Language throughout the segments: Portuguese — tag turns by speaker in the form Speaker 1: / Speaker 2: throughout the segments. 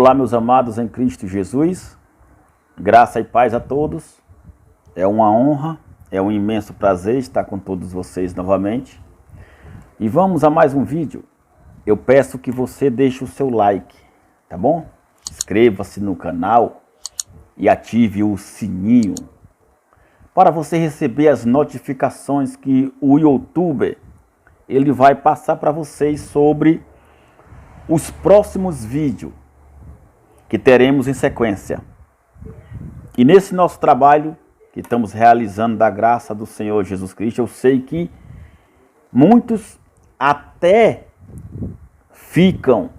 Speaker 1: Olá, meus amados em Cristo Jesus, graça e paz a todos. É uma honra, é um imenso prazer estar com todos vocês novamente. E vamos a mais um vídeo. Eu peço que você deixe o seu like, tá bom? Inscreva-se no canal e ative o sininho para você receber as notificações que o YouTube ele vai passar para vocês sobre os próximos vídeos que teremos em sequência. E nesse nosso trabalho que estamos realizando da graça do Senhor Jesus Cristo, eu sei que muitos até ficam,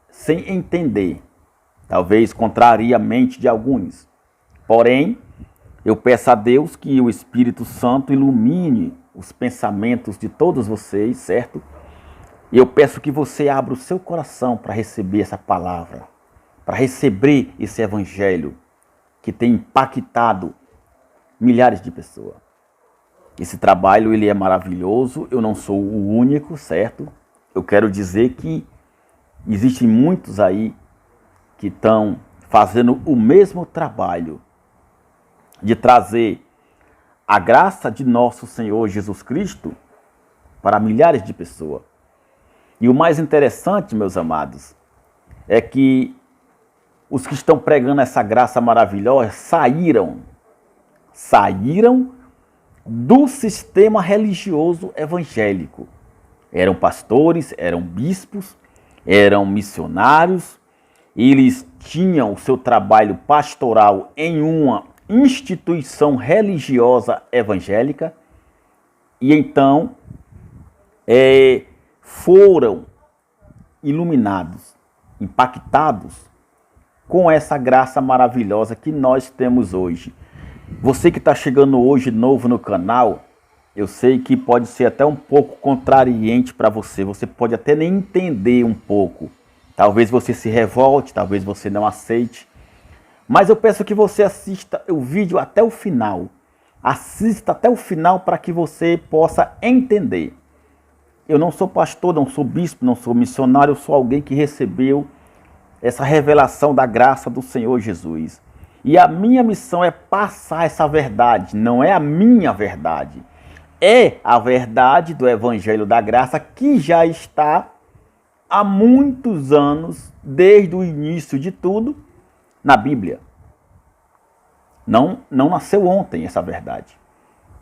Speaker 1: sem entender, talvez contraria a mente de alguns. Porém, eu peço a Deus que o Espírito Santo ilumine os pensamentos de todos vocês, certo? E eu peço que você abra o seu coração para receber essa palavra, para receber esse evangelho que tem impactado milhares de pessoas. Esse trabalho ele é maravilhoso, eu não sou o único, certo? Eu quero dizer que existem muitos aí que estão fazendo o mesmo trabalho de trazer a graça de nosso Senhor Jesus Cristo para milhares de pessoas. E o mais interessante, meus amados, é que os que estão pregando essa graça maravilhosa saíram do sistema religioso evangélico. Eram pastores, eram bispos, eram missionários, eles tinham o seu trabalho pastoral em uma instituição religiosa evangélica e então foram iluminados, impactados com essa graça maravilhosa que nós temos hoje. Você que está chegando hoje novo no canal, eu sei que pode ser até um pouco contrariante para você. Você pode até nem entender um pouco. Talvez você se revolte, talvez você não aceite. Mas eu peço que você assista o vídeo até o final. Assista até o final para que você possa entender. Eu não sou pastor, não sou bispo, não sou missionário, eu sou alguém que recebeu essa revelação da graça do Senhor Jesus. E a minha missão é passar essa verdade, não é a minha verdade. É a verdade do Evangelho da Graça que já está há muitos anos, desde o início de tudo, na Bíblia. Não nasceu ontem essa verdade.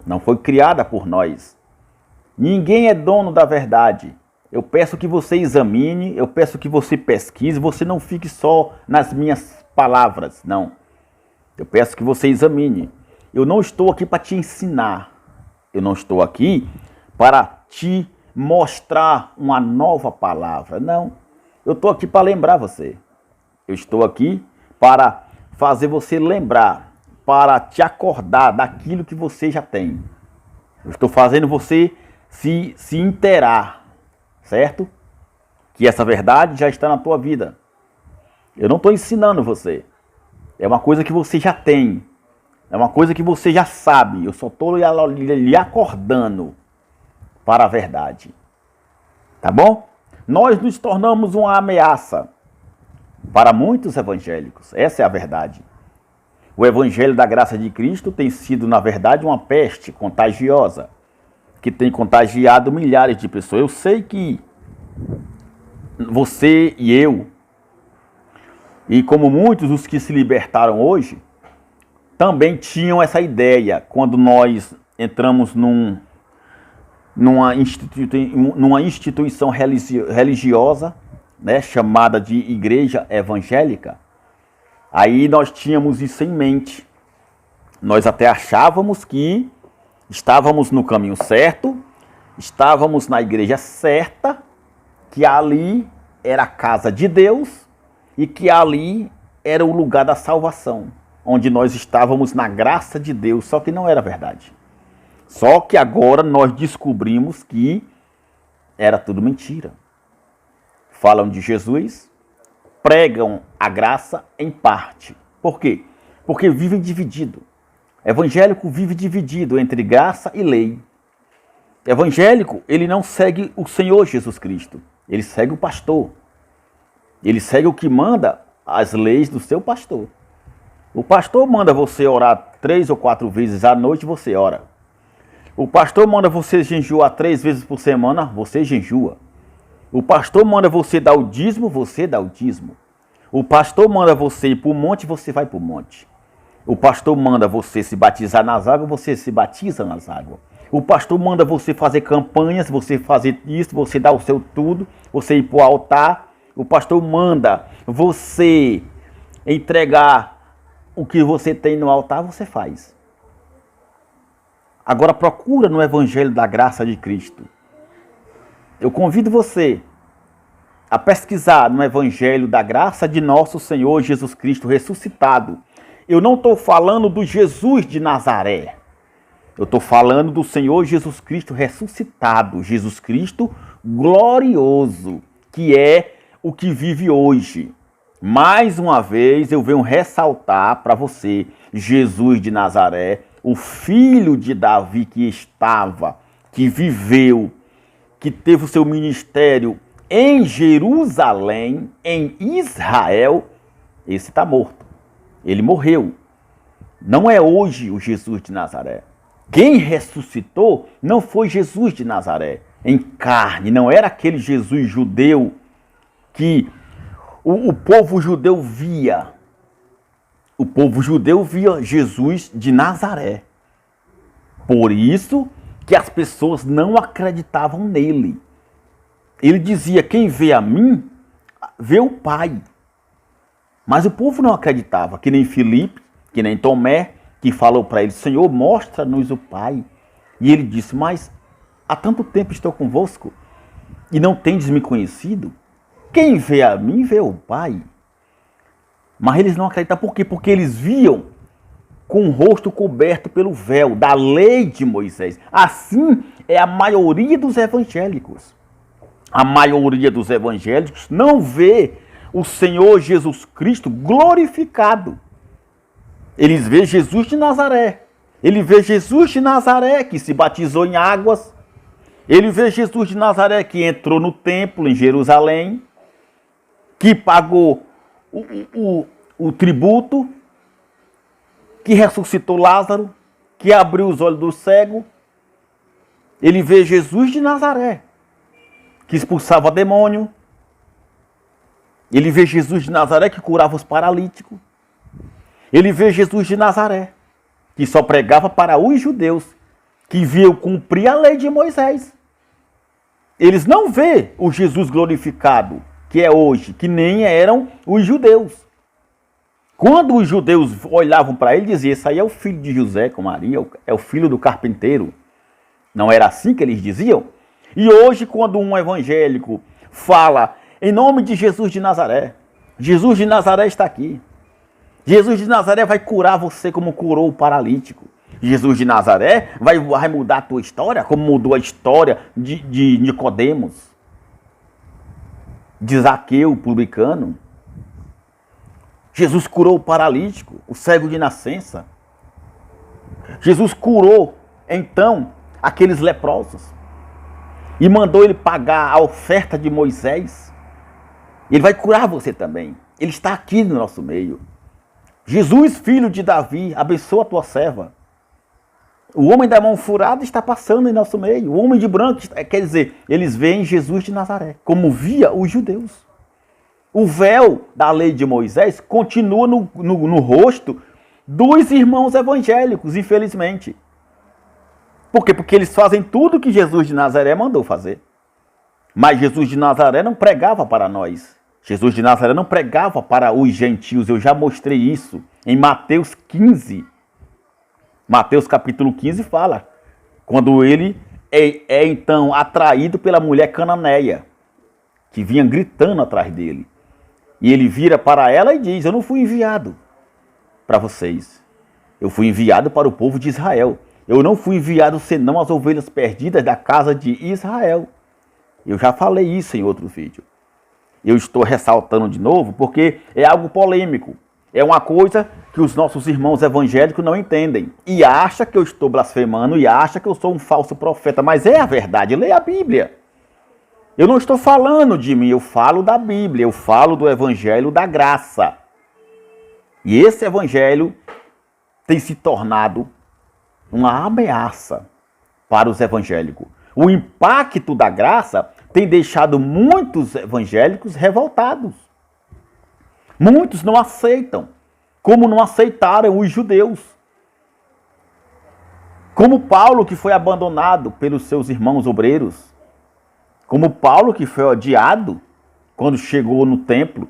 Speaker 1: Não foi criada por nós. Ninguém é dono da verdade. Eu peço que você examine, eu peço que você pesquise, você não fique só nas minhas palavras, não. Eu peço que você examine. Eu não estou aqui para te ensinar. Eu não estou aqui para te mostrar uma nova palavra, não. Eu estou aqui para lembrar você. Eu estou aqui para fazer você lembrar, para te acordar daquilo que você já tem. Eu estou fazendo você se inteirar, certo? Que essa verdade já está na tua vida. Eu não estou ensinando você. É uma coisa que você já tem. É uma coisa que você já sabe. Eu só estou lhe acordando para a verdade. Tá bom? Nós nos tornamos uma ameaça para muitos evangélicos. Essa é a verdade. O evangelho da graça de Cristo tem sido, na verdade, uma peste contagiosa que tem contagiado milhares de pessoas. Eu sei que você e eu, e como muitos dos que se libertaram hoje, também tinham essa ideia quando nós entramos numa instituição religiosa, chamada de igreja evangélica. Aí nós tínhamos isso em mente. Nós até achávamos que estávamos no caminho certo, estávamos na igreja certa, que ali era a casa de Deus e que ali era o lugar da salvação, onde nós estávamos na graça de Deus, só que não era verdade. Só que agora nós descobrimos que era tudo mentira. Falam de Jesus, pregam a graça em parte. Por quê? Porque vivem dividido. Evangélico vive dividido entre graça e lei. Evangélico, ele não segue o Senhor Jesus Cristo. Ele segue o pastor. Ele segue o que manda as leis do seu pastor. O pastor manda você orar 3 ou 4 vezes à noite, você ora. O pastor manda você jejuar 3 vezes por semana, você jejua. O pastor manda você dar o dízimo, você dá o dízimo. O pastor manda você ir para o monte, você vai para o monte. O pastor manda você se batizar nas águas, você se batiza nas águas. O pastor manda você fazer campanhas, você fazer isso, você dá o seu tudo, você ir para o altar. O pastor manda você entregar o que você tem no altar, você faz. Agora procura no Evangelho da Graça de Cristo. Eu convido você a pesquisar no Evangelho da Graça de nosso Senhor Jesus Cristo ressuscitado. Eu não estou falando do Jesus de Nazaré. Eu estou falando do Senhor Jesus Cristo ressuscitado. Jesus Cristo glorioso, que é o que vive hoje. Mais uma vez eu venho ressaltar para você, Jesus de Nazaré, o filho de Davi que viveu, que teve o seu ministério em Jerusalém, em Israel, esse está morto. Ele morreu. Não é hoje o Jesus de Nazaré. Quem ressuscitou não foi Jesus de Nazaré, em carne, não era aquele Jesus judeu que o povo judeu via. O povo judeu via Jesus de Nazaré. Por isso que as pessoas não acreditavam nele. Ele dizia, quem vê a mim, vê o Pai. Mas o povo não acreditava, que nem Filipe, que nem Tomé, que falou para ele, Senhor, mostra-nos o Pai. E ele disse, mas há tanto tempo estou convosco e não tendes me conhecido? Quem vê a mim, vê o Pai. Mas eles não acreditavam. Por quê? Porque eles viam com o rosto coberto pelo véu da lei de Moisés. Assim é a maioria dos evangélicos. A maioria dos evangélicos não vê o Senhor Jesus Cristo glorificado. Eles vê Jesus de Nazaré. Ele vê Jesus de Nazaré que se batizou em águas. Ele vê Jesus de Nazaré que entrou no templo em Jerusalém, que pagou o tributo, que ressuscitou Lázaro, que abriu os olhos do cego. Ele vê Jesus de Nazaré, que expulsava demônio. Ele vê Jesus de Nazaré que curava os paralíticos. Ele vê Jesus de Nazaré, que só pregava para os judeus, que viam cumprir a lei de Moisés. Eles não vê o Jesus glorificado, que é hoje, que nem eram os judeus. Quando os judeus olhavam para ele, diziam, esse aí é o filho de José com Maria, é o filho do carpinteiro. Não era assim que eles diziam? E hoje, quando um evangélico fala em nome de Jesus de Nazaré, Jesus de Nazaré está aqui. Jesus de Nazaré vai curar você como curou o paralítico. Jesus de Nazaré vai mudar a tua história, como mudou a história de Nicodemos, de Zaqueu, publicano. Jesus curou o paralítico, o cego de nascença. Jesus curou, então, aqueles leprosos e mandou ele pagar a oferta de Moisés. Ele vai curar você também. Ele está aqui no nosso meio. Jesus, filho de Davi, abençoa a tua serva. O homem da mão furada está passando em nosso meio. O homem de branco, quer dizer, eles veem Jesus de Nazaré, como via os judeus. O véu da lei de Moisés continua no rosto dos irmãos evangélicos, infelizmente. Por quê? Porque eles fazem tudo que Jesus de Nazaré mandou fazer. Mas Jesus de Nazaré não pregava para nós. Jesus de Nazaré não pregava para os gentios. Eu já mostrei isso em Mateus 15. Mateus capítulo 15 fala. Quando ele é então atraído pela mulher cananeia, que vinha gritando atrás dele. E ele vira para ela e diz, eu não fui enviado para vocês. Eu fui enviado para o povo de Israel. Eu não fui enviado senão as ovelhas perdidas da casa de Israel. Eu já falei isso em outro vídeo. Eu estou ressaltando de novo porque é algo polêmico. É uma coisa que os nossos irmãos evangélicos não entendem. E acham que eu estou blasfemando e acham que eu sou um falso profeta. Mas é a verdade. Leia a Bíblia. Eu não estou falando de mim, eu falo da Bíblia. Eu falo do Evangelho da Graça. E esse evangelho tem se tornado uma ameaça para os evangélicos. O impacto da graça tem deixado muitos evangélicos revoltados. Muitos não aceitam, como não aceitaram os judeus. Como Paulo, que foi abandonado pelos seus irmãos obreiros. Como Paulo, que foi odiado quando chegou no templo.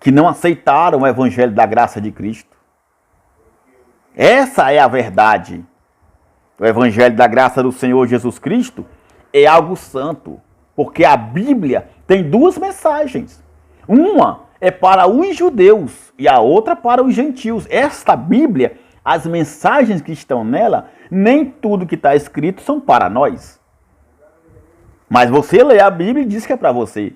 Speaker 1: Que não aceitaram o evangelho da graça de Cristo. Essa é a verdade. O evangelho da graça do Senhor Jesus Cristo é algo santo. Porque a Bíblia tem duas mensagens. Uma é para os judeus e a outra para os gentios. Esta Bíblia, as mensagens que estão nela, nem tudo que está escrito são para nós. Mas você lê a Bíblia e diz que é para você.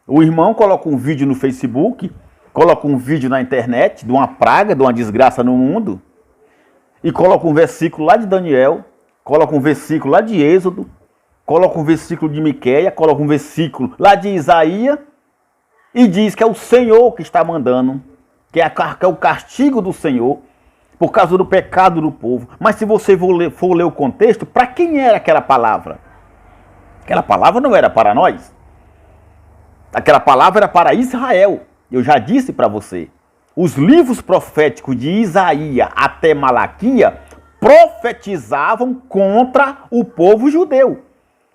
Speaker 1: O irmão coloca um vídeo no Facebook, coloca um vídeo na internet de uma praga, de uma desgraça no mundo, e coloca um versículo lá de Daniel, coloca um versículo lá de Êxodo, coloca um versículo de Miqueias, coloca um versículo lá de Isaías, e diz que é o Senhor que está mandando, que é o castigo do Senhor, por causa do pecado do povo. Mas se você for ler o contexto, para quem era aquela palavra? Aquela palavra não era para nós. Aquela palavra era para Israel. Eu já disse para você. Os livros proféticos de Isaías até Malaquias profetizavam contra o povo judeu.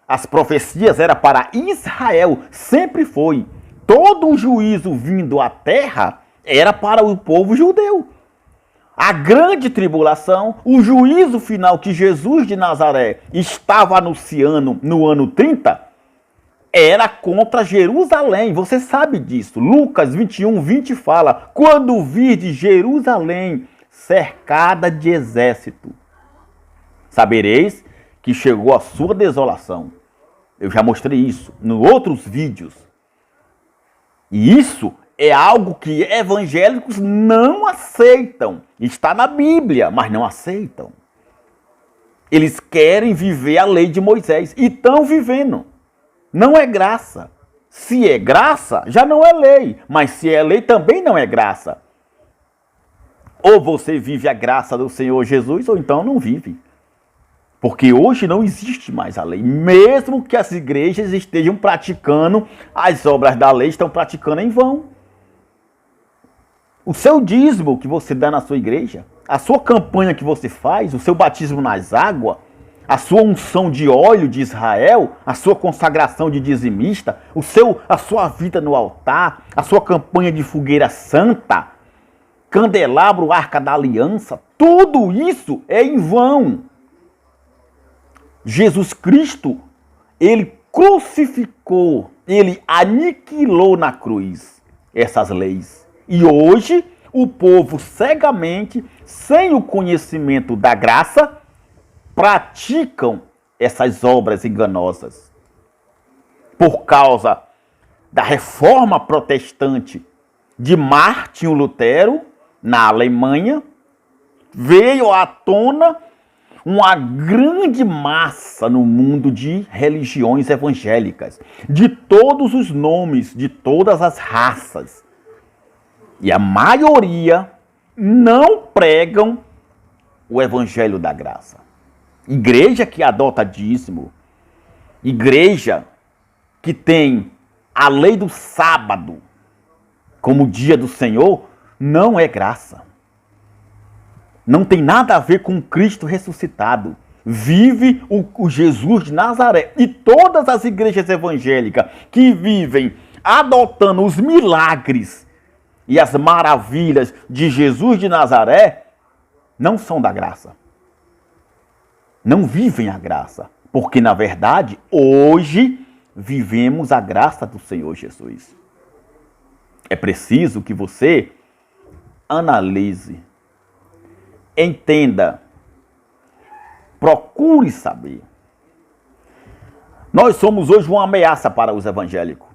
Speaker 1: As profecias eram para Israel, sempre foi. Todo o juízo vindo à terra era para o povo judeu. A grande tribulação, o juízo final que Jesus de Nazaré estava anunciando no ano 30, era contra Jerusalém. Você sabe disso. Lucas 21:20 fala: quando virdes Jerusalém cercada de exército, sabereis que chegou a sua desolação. Eu já mostrei isso em outros vídeos. E isso é algo que evangélicos não aceitam. Está na Bíblia, mas não aceitam. Eles querem viver a lei de Moisés e estão vivendo. Não é graça. Se é graça, já não é lei. Mas se é lei, também não é graça. Ou você vive a graça do Senhor Jesus, ou então não vive. Porque hoje não existe mais a lei. Mesmo que as igrejas estejam praticando as obras da lei, estão praticando em vão. O seu dízimo que você dá na sua igreja, a sua campanha que você faz, o seu batismo nas águas, a sua unção de óleo de Israel, a sua consagração de dizimista, a sua vida no altar, a sua campanha de fogueira santa, candelabro, arca da aliança, tudo isso é em vão. Jesus Cristo, ele crucificou, ele aniquilou na cruz essas leis. E hoje, o povo cegamente, sem o conhecimento da graça, praticam essas obras enganosas. Por causa da reforma protestante de Martim Lutero, na Alemanha, veio à tona uma grande massa no mundo de religiões evangélicas, de todos os nomes, de todas as raças. E a maioria não pregam o evangelho da graça. Igreja que adota dízimo, igreja que tem a lei do sábado como dia do Senhor, não é graça. Não tem nada a ver com Cristo ressuscitado. Vive o Jesus de Nazaré. E todas as igrejas evangélicas que vivem adotando os milagres e as maravilhas de Jesus de Nazaré não são da graça. Não vivem a graça. Porque, na verdade, hoje vivemos a graça do Senhor Jesus. É preciso que você analise, entenda, procure saber. Nós somos hoje uma ameaça para os evangélicos.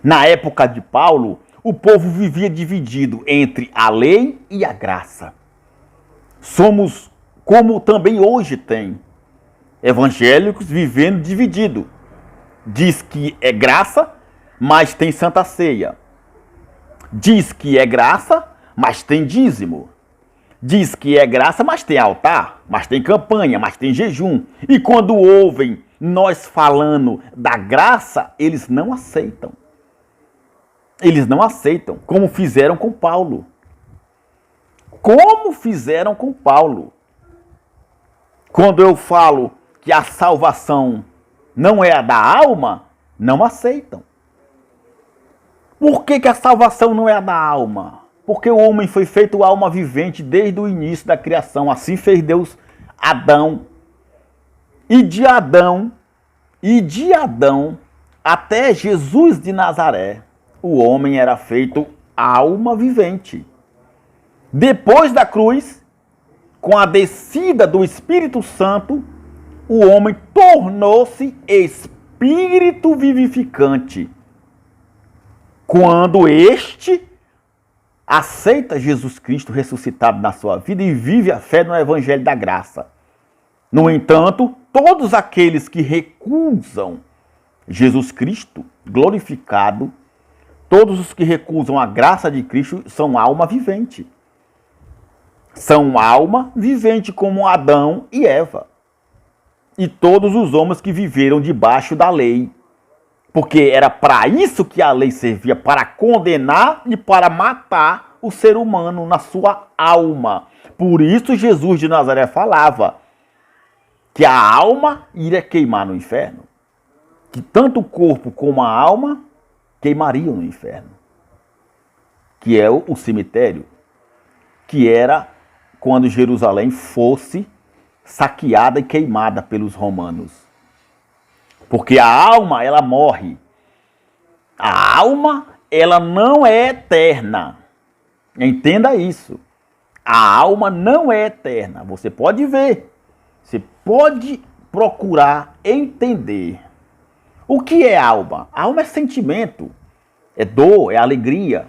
Speaker 1: Na época de Paulo, o povo vivia dividido entre a lei e a graça. Somos, como também hoje tem, evangélicos vivendo dividido. Diz que é graça, mas tem Santa Ceia. Diz que é graça, mas tem dízimo. Diz que é graça, mas tem altar, mas tem campanha, mas tem jejum. E quando ouvem nós falando da graça, eles não aceitam. Eles não aceitam, como fizeram com Paulo. Como fizeram com Paulo. Quando eu falo que a salvação não é a da alma, não aceitam. Por que a salvação não é a da alma? Porque o homem foi feito alma vivente desde o início da criação. Assim fez Deus Adão. E de Adão até Jesus de Nazaré, o homem era feito alma vivente. Depois da cruz, com a descida do Espírito Santo, o homem tornou-se espírito vivificante. Quando este aceita Jesus Cristo ressuscitado na sua vida e vive a fé no Evangelho da Graça. No entanto, todos aqueles que recusam Jesus Cristo glorificado, todos os que recusam a graça de Cristo são alma vivente. São alma vivente como Adão e Eva. E todos os homens que viveram debaixo da lei. Porque era para isso que a lei servia, para condenar e para matar o ser humano na sua alma. Por isso Jesus de Nazaré falava que a alma iria queimar no inferno. Que tanto o corpo como a alma queimariam no inferno. Que é o cemitério. Que era quando Jerusalém fosse saqueada e queimada pelos romanos. Porque a alma, ela morre. A alma, ela não é eterna. Entenda isso. A alma não é eterna. Você pode ver. Você pode procurar entender. O que é alma? A alma é sentimento. É dor, é alegria.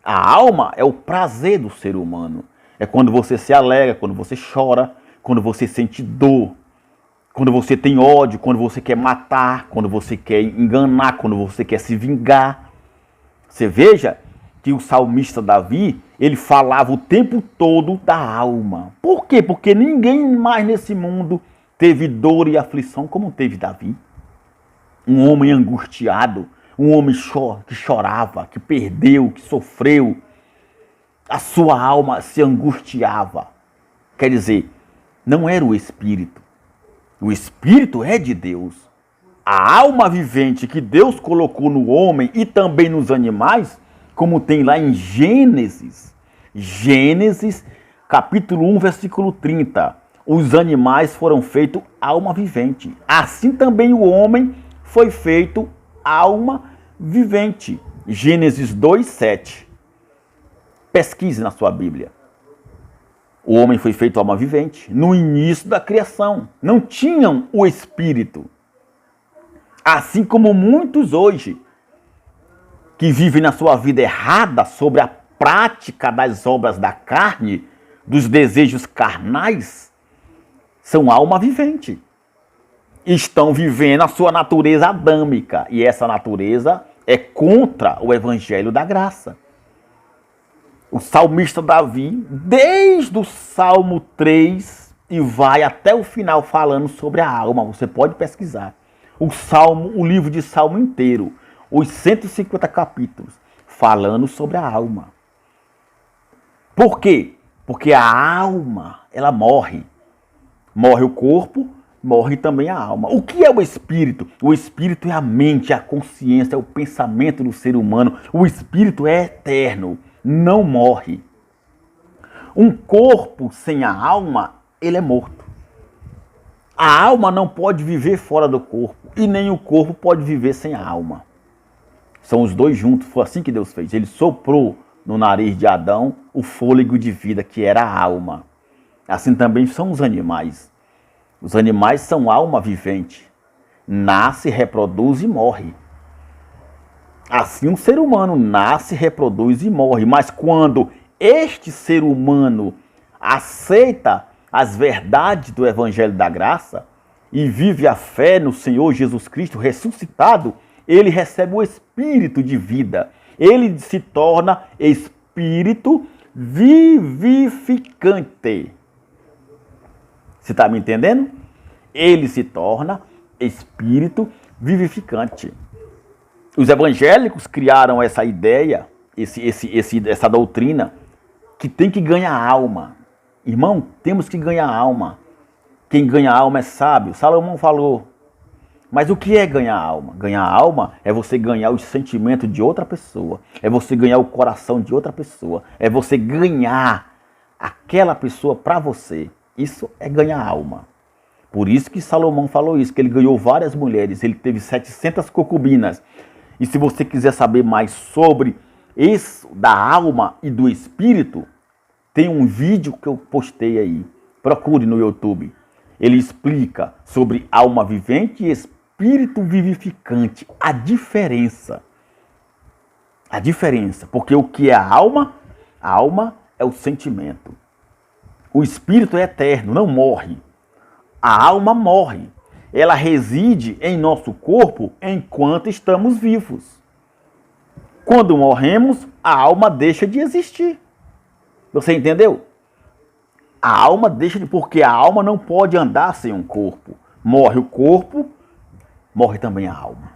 Speaker 1: A alma é o prazer do ser humano. É quando você se alegra, quando você chora, quando você sente dor. Quando você tem ódio, quando você quer matar, quando você quer enganar, quando você quer se vingar. Você veja que o salmista Davi, ele falava o tempo todo da alma. Por quê? Porque ninguém mais nesse mundo teve dor e aflição como teve Davi. Um homem angustiado, um homem que chorava, que perdeu, que sofreu. A sua alma se angustiava. Quer dizer, não era o espírito. O espírito é de Deus. A alma vivente que Deus colocou no homem e também nos animais, como tem lá em Gênesis. Gênesis, capítulo 1, versículo 30. Os animais foram feitos alma vivente. Assim também o homem foi feito alma vivente. Gênesis 2, 7. Pesquise na sua Bíblia. O homem foi feito alma vivente no início da criação. Não tinham o espírito. Assim como muitos hoje que vivem na sua vida errada sobre a prática das obras da carne, dos desejos carnais, são alma vivente. Estão vivendo a sua natureza adâmica. E essa natureza é contra o evangelho da graça. O salmista Davi, desde o Salmo 3 e vai até o final falando sobre a alma. Você pode pesquisar. O livro de Salmo inteiro, os 150 capítulos, falando sobre a alma. Por quê? Porque a alma, ela morre. Morre o corpo, morre também a alma. O que é o espírito? O espírito é a mente, a consciência, é o pensamento do ser humano. O espírito é eterno. Não morre. Um corpo sem a alma, ele é morto. A alma não pode viver fora do corpo e nem o corpo pode viver sem a alma. São os dois juntos, foi assim que Deus fez. Ele soprou no nariz de Adão o fôlego de vida que era a alma. Assim também são os animais. Os animais são alma vivente. Nasce, reproduz e morre. Assim um ser humano nasce, reproduz e morre. Mas quando este ser humano aceita as verdades do Evangelho da Graça e vive a fé no Senhor Jesus Cristo ressuscitado, ele recebe o Espírito de vida. Ele se torna espírito vivificante. Você está me entendendo? Ele se torna espírito vivificante. Os evangélicos criaram essa ideia, essa doutrina, que tem que ganhar alma. Irmão, temos que ganhar alma. Quem ganha alma é sábio. Salomão falou. Mas o que é ganhar alma? Ganhar alma é você ganhar os sentimentos de outra pessoa. É você ganhar o coração de outra pessoa. É você ganhar aquela pessoa para você. Isso é ganhar alma. Por isso que Salomão falou isso, que ele ganhou várias mulheres. Ele teve 700 concubinas. E se você quiser saber mais sobre isso, da alma e do espírito, tem um vídeo que eu postei aí. Procure no YouTube. Ele explica sobre alma vivente e espírito vivificante. A diferença. A diferença. Porque o que é a alma? A alma é o sentimento. O espírito é eterno, não morre. A alma morre. Ela reside em nosso corpo enquanto estamos vivos. Quando morremos, a alma deixa de existir. Você entendeu? A alma deixa de... Porque a alma não pode andar sem um corpo. Morre o corpo, morre também a alma.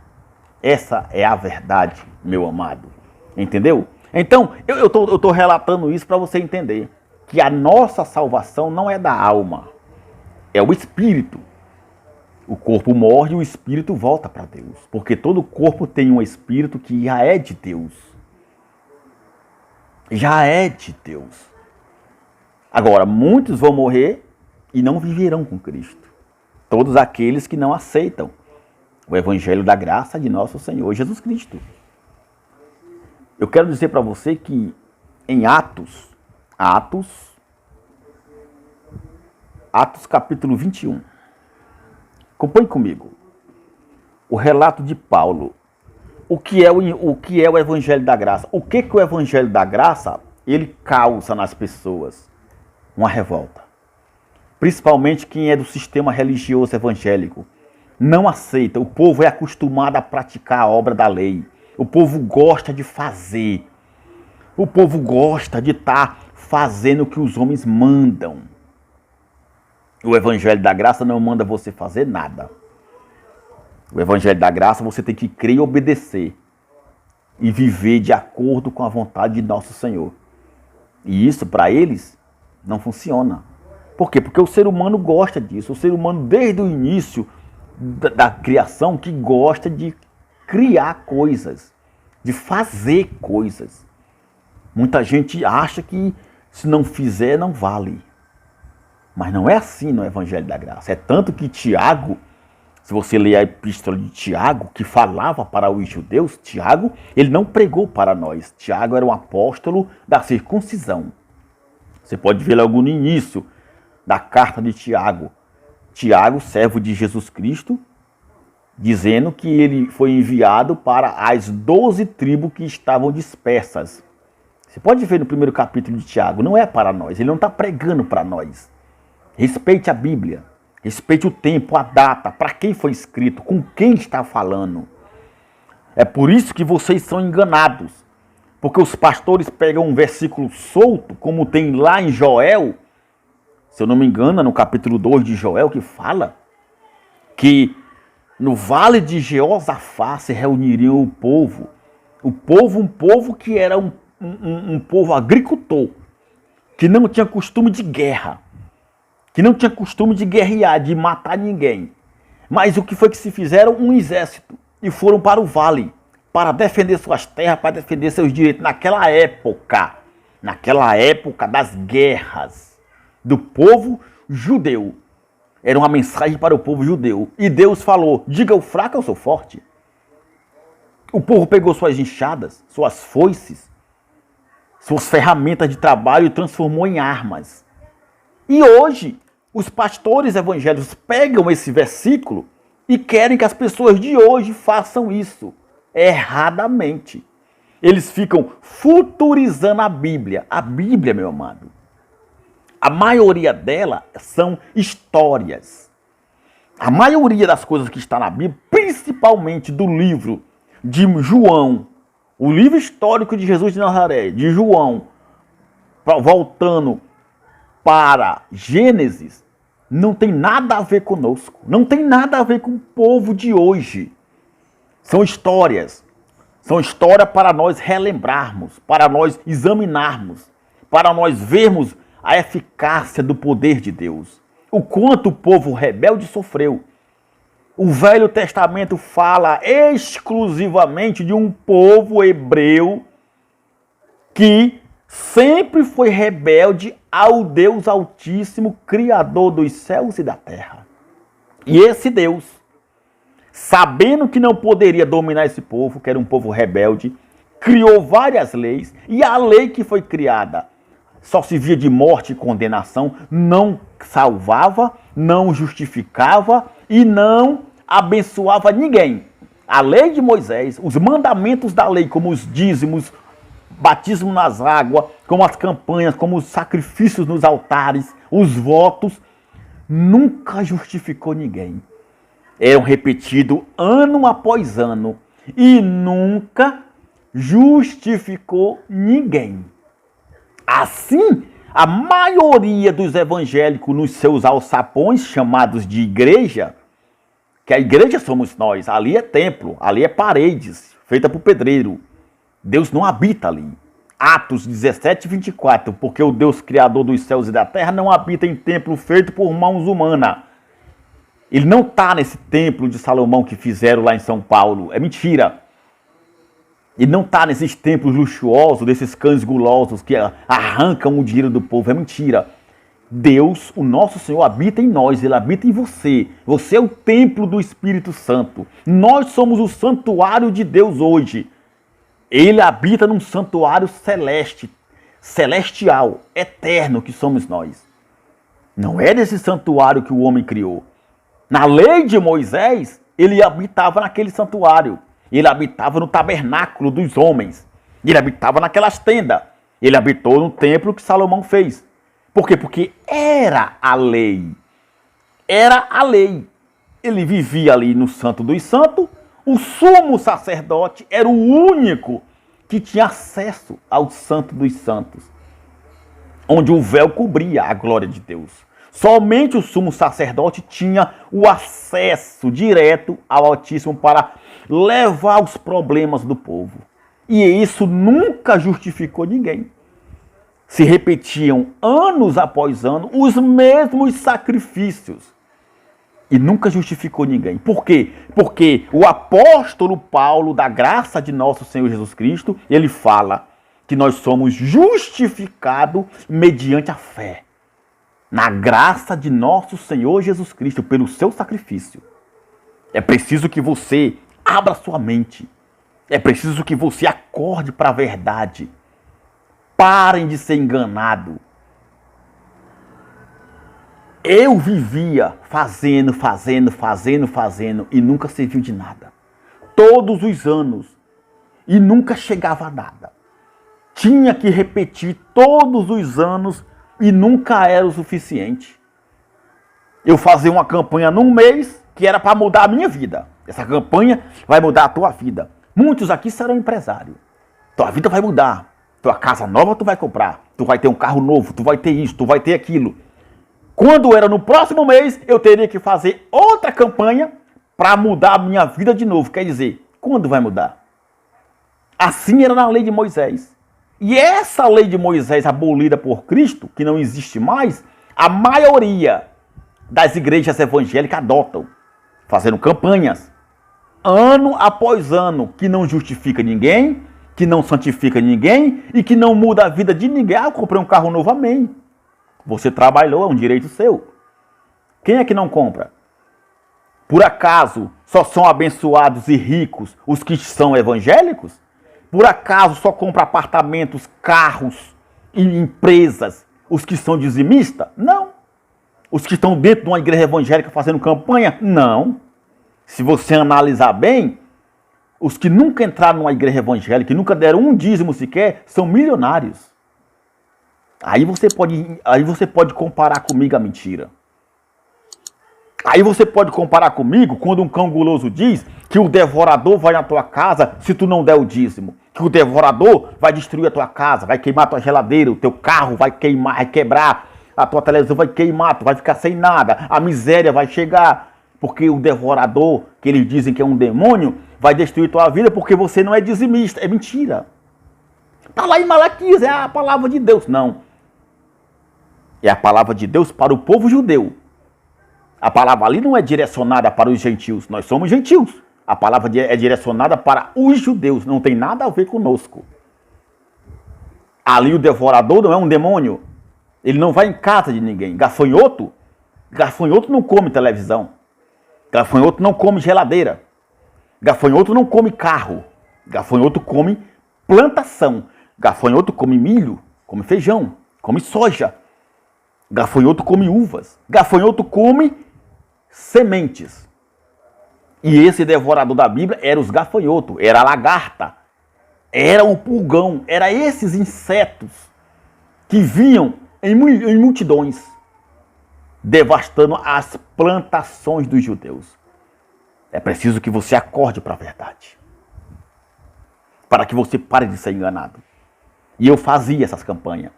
Speaker 1: Essa é a verdade, meu amado. Entendeu? Então, eu tô relatando isso para você entender. Que a nossa salvação não é da alma. É o espírito. O corpo morre e o espírito volta para Deus. Porque todo corpo tem um espírito que já é de Deus. Já é de Deus. Agora, muitos vão morrer e não viverão com Cristo. Todos aqueles que não aceitam o evangelho da graça de nosso Senhor Jesus Cristo. Eu quero dizer para você que em Atos capítulo 21. Acompanhe comigo. O relato de Paulo. O que é o evangelho da graça? O que o evangelho da graça ele causa nas pessoas? Uma revolta. Principalmente quem é do sistema religioso evangélico. Não aceita. O povo é acostumado a praticar a obra da lei. O povo gosta de fazer. O povo gosta de estar fazendo o que os homens mandam. O evangelho da graça não manda você fazer nada. O evangelho da graça você tem que crer e obedecer. E viver de acordo com a vontade de nosso Senhor. E isso para eles não funciona. Por quê? Porque o ser humano gosta disso. O ser humano desde o início da criação que gosta de criar coisas. De fazer coisas. Muita gente acha que se não fizer não vale. Mas não é assim no evangelho da graça. É tanto que Tiago, se você ler a epístola de Tiago, que falava para os judeus, Tiago, ele não pregou para nós. Tiago era um apóstolo da circuncisão. Você pode ver logo no início da carta de Tiago. Tiago, servo de Jesus Cristo, dizendo que ele foi enviado para as 12 tribos que estavam dispersas. Você pode ver no primeiro capítulo de Tiago, não é para nós, ele não está pregando para nós. Respeite a Bíblia, respeite o tempo, a data, para quem foi escrito, com quem está falando. É por isso que vocês são enganados. Porque os pastores pegam um versículo solto, como tem lá em Joel, se eu não me engano, no capítulo 2 de Joel, que fala que no vale de Jeosafá se reuniriam o povo. Um povo que era um povo agricultor, que não tinha costume de guerra. Que não tinha costume de guerrear, de matar ninguém. Mas o que foi que se fizeram? Um exército. E foram para o vale, para defender suas terras, para defender seus direitos. Naquela época das guerras do povo judeu. Era uma mensagem para o povo judeu. E Deus falou, diga o fraco, eu sou forte. O povo pegou suas enxadas, suas foices, suas ferramentas de trabalho e transformou em armas. E hoje, os pastores evangélicos pegam esse versículo e querem que as pessoas de hoje façam isso erradamente. Eles ficam futurizando a Bíblia. A Bíblia, meu amado, a maioria dela são histórias. A maioria das coisas que está na Bíblia, principalmente do livro de João, O livro histórico de Jesus de Nazaré, de João, voltando para Gênesis, não tem nada a ver conosco. Não tem nada a ver com o povo de hoje. São histórias. São histórias para nós relembrarmos, para nós examinarmos, para nós vermos a eficácia do poder de Deus. O quanto o povo rebelde sofreu. O Velho Testamento fala exclusivamente de um povo hebreu que sempre foi rebelde ao Deus Altíssimo, Criador dos céus e da terra. E esse Deus, sabendo que não poderia dominar esse povo, que era um povo rebelde, criou várias leis, e a lei que foi criada só se via de morte e condenação, não salvava, não justificava e não abençoava ninguém. A lei de Moisés, os mandamentos da lei, como os dízimos, batismo nas águas, como as campanhas, como os sacrifícios nos altares, os votos, nunca justificou ninguém. Eram repetidos ano após ano e nunca justificou ninguém. Assim, a maioria dos evangélicos nos seus alçapões, chamados de igreja, que a igreja somos nós, ali é templo, ali é paredes, feita por pedreiro. Deus não habita ali. Atos 17, 24, porque o Deus criador dos céus e da terra não habita em templo feito por mãos humanas. Ele não está nesse templo de Salomão que fizeram lá em São Paulo. É mentira. Ele não está nesses templos luxuosos, desses cães gulosos que arrancam o dinheiro do povo. É mentira. Deus, o nosso Senhor, habita em nós. Ele habita em você. Você é o templo do Espírito Santo. Nós somos o santuário de Deus hoje. Ele habita num santuário celeste, celestial, eterno que somos nós. Não é desse santuário que o homem criou. Na lei de Moisés, ele habitava naquele santuário. Ele habitava no tabernáculo dos homens. Ele habitava naquelas tendas. Ele habitou no templo que Salomão fez. Por quê? Porque era a lei. Era a lei. Ele vivia ali no Santo dos Santos. O sumo sacerdote era o único que tinha acesso ao Santo dos Santos, onde o véu cobria a glória de Deus. Somente o sumo sacerdote tinha o acesso direto ao Altíssimo para levar os problemas do povo. E isso nunca justificou ninguém. Se repetiam anos após ano os mesmos sacrifícios. E nunca justificou ninguém. Por quê? Porque o apóstolo Paulo, da graça de nosso Senhor Jesus Cristo, ele fala que nós somos justificados mediante a fé. Na graça de nosso Senhor Jesus Cristo, pelo seu sacrifício. É preciso que você abra sua mente. É preciso que você acorde para a verdade. Parem de ser enganados. Eu vivia fazendo e nunca serviu de nada. Todos os anos. E nunca chegava a nada. Tinha que repetir todos os anos e nunca era o suficiente. Eu fazia uma campanha num mês que era para mudar a minha vida. Essa campanha vai mudar a tua vida. Muitos aqui serão empresários. Tua vida vai mudar. Tua casa nova tu vai comprar. Tu vai ter um carro novo. Tu vai ter isso, tu vai ter aquilo. Quando era no próximo mês, eu teria que fazer outra campanha para mudar a minha vida de novo. Quer dizer, quando vai mudar? Assim era na lei de Moisés. E essa lei de Moisés abolida por Cristo, que não existe mais, a maioria das igrejas evangélicas adotam, fazendo campanhas, ano após ano, que não justifica ninguém, que não santifica ninguém e que não muda a vida de ninguém. Ah, eu comprei um carro novo, amém. Você trabalhou, é um direito seu. Quem é que não compra? Por acaso só são abençoados e ricos os que são evangélicos? Por acaso só compram apartamentos, carros e empresas os que são dizimistas? Não. Os que estão dentro de uma igreja evangélica fazendo campanha? Não. Se você analisar bem, os que nunca entraram numa igreja evangélica e nunca deram um dízimo sequer, são milionários. Aí você pode comparar comigo a mentira. Aí você pode comparar comigo quando um cão guloso diz que o devorador vai na tua casa se tu não der o dízimo. Que o devorador vai destruir a tua casa, vai queimar a tua geladeira, o teu carro vai queimar, vai quebrar, a tua televisão vai queimar, tu vai ficar sem nada, a miséria vai chegar, porque o devorador, que eles dizem que é um demônio, vai destruir tua vida porque você não é dizimista. É mentira. Está lá em Malaquias, é a palavra de Deus. Não. É a palavra de Deus para o povo judeu. A palavra ali não é direcionada para os gentios. Nós somos gentios. A palavra é direcionada para os judeus. Não tem nada a ver conosco. Ali o devorador não é um demônio. Ele não vai em casa de ninguém. Gafanhoto não come televisão. Gafanhoto não come geladeira. Gafanhoto não come carro. Gafanhoto come plantação. Gafanhoto come milho, come feijão, come soja. Gafanhoto come uvas. Gafanhoto come sementes. E esse devorador da Bíblia era os gafanhotos, era a lagarta, era o pulgão, era esses insetos que vinham em multidões, devastando as plantações dos judeus. É preciso que você acorde para a verdade, para que você pare de ser enganado. E eu fazia essas campanhas,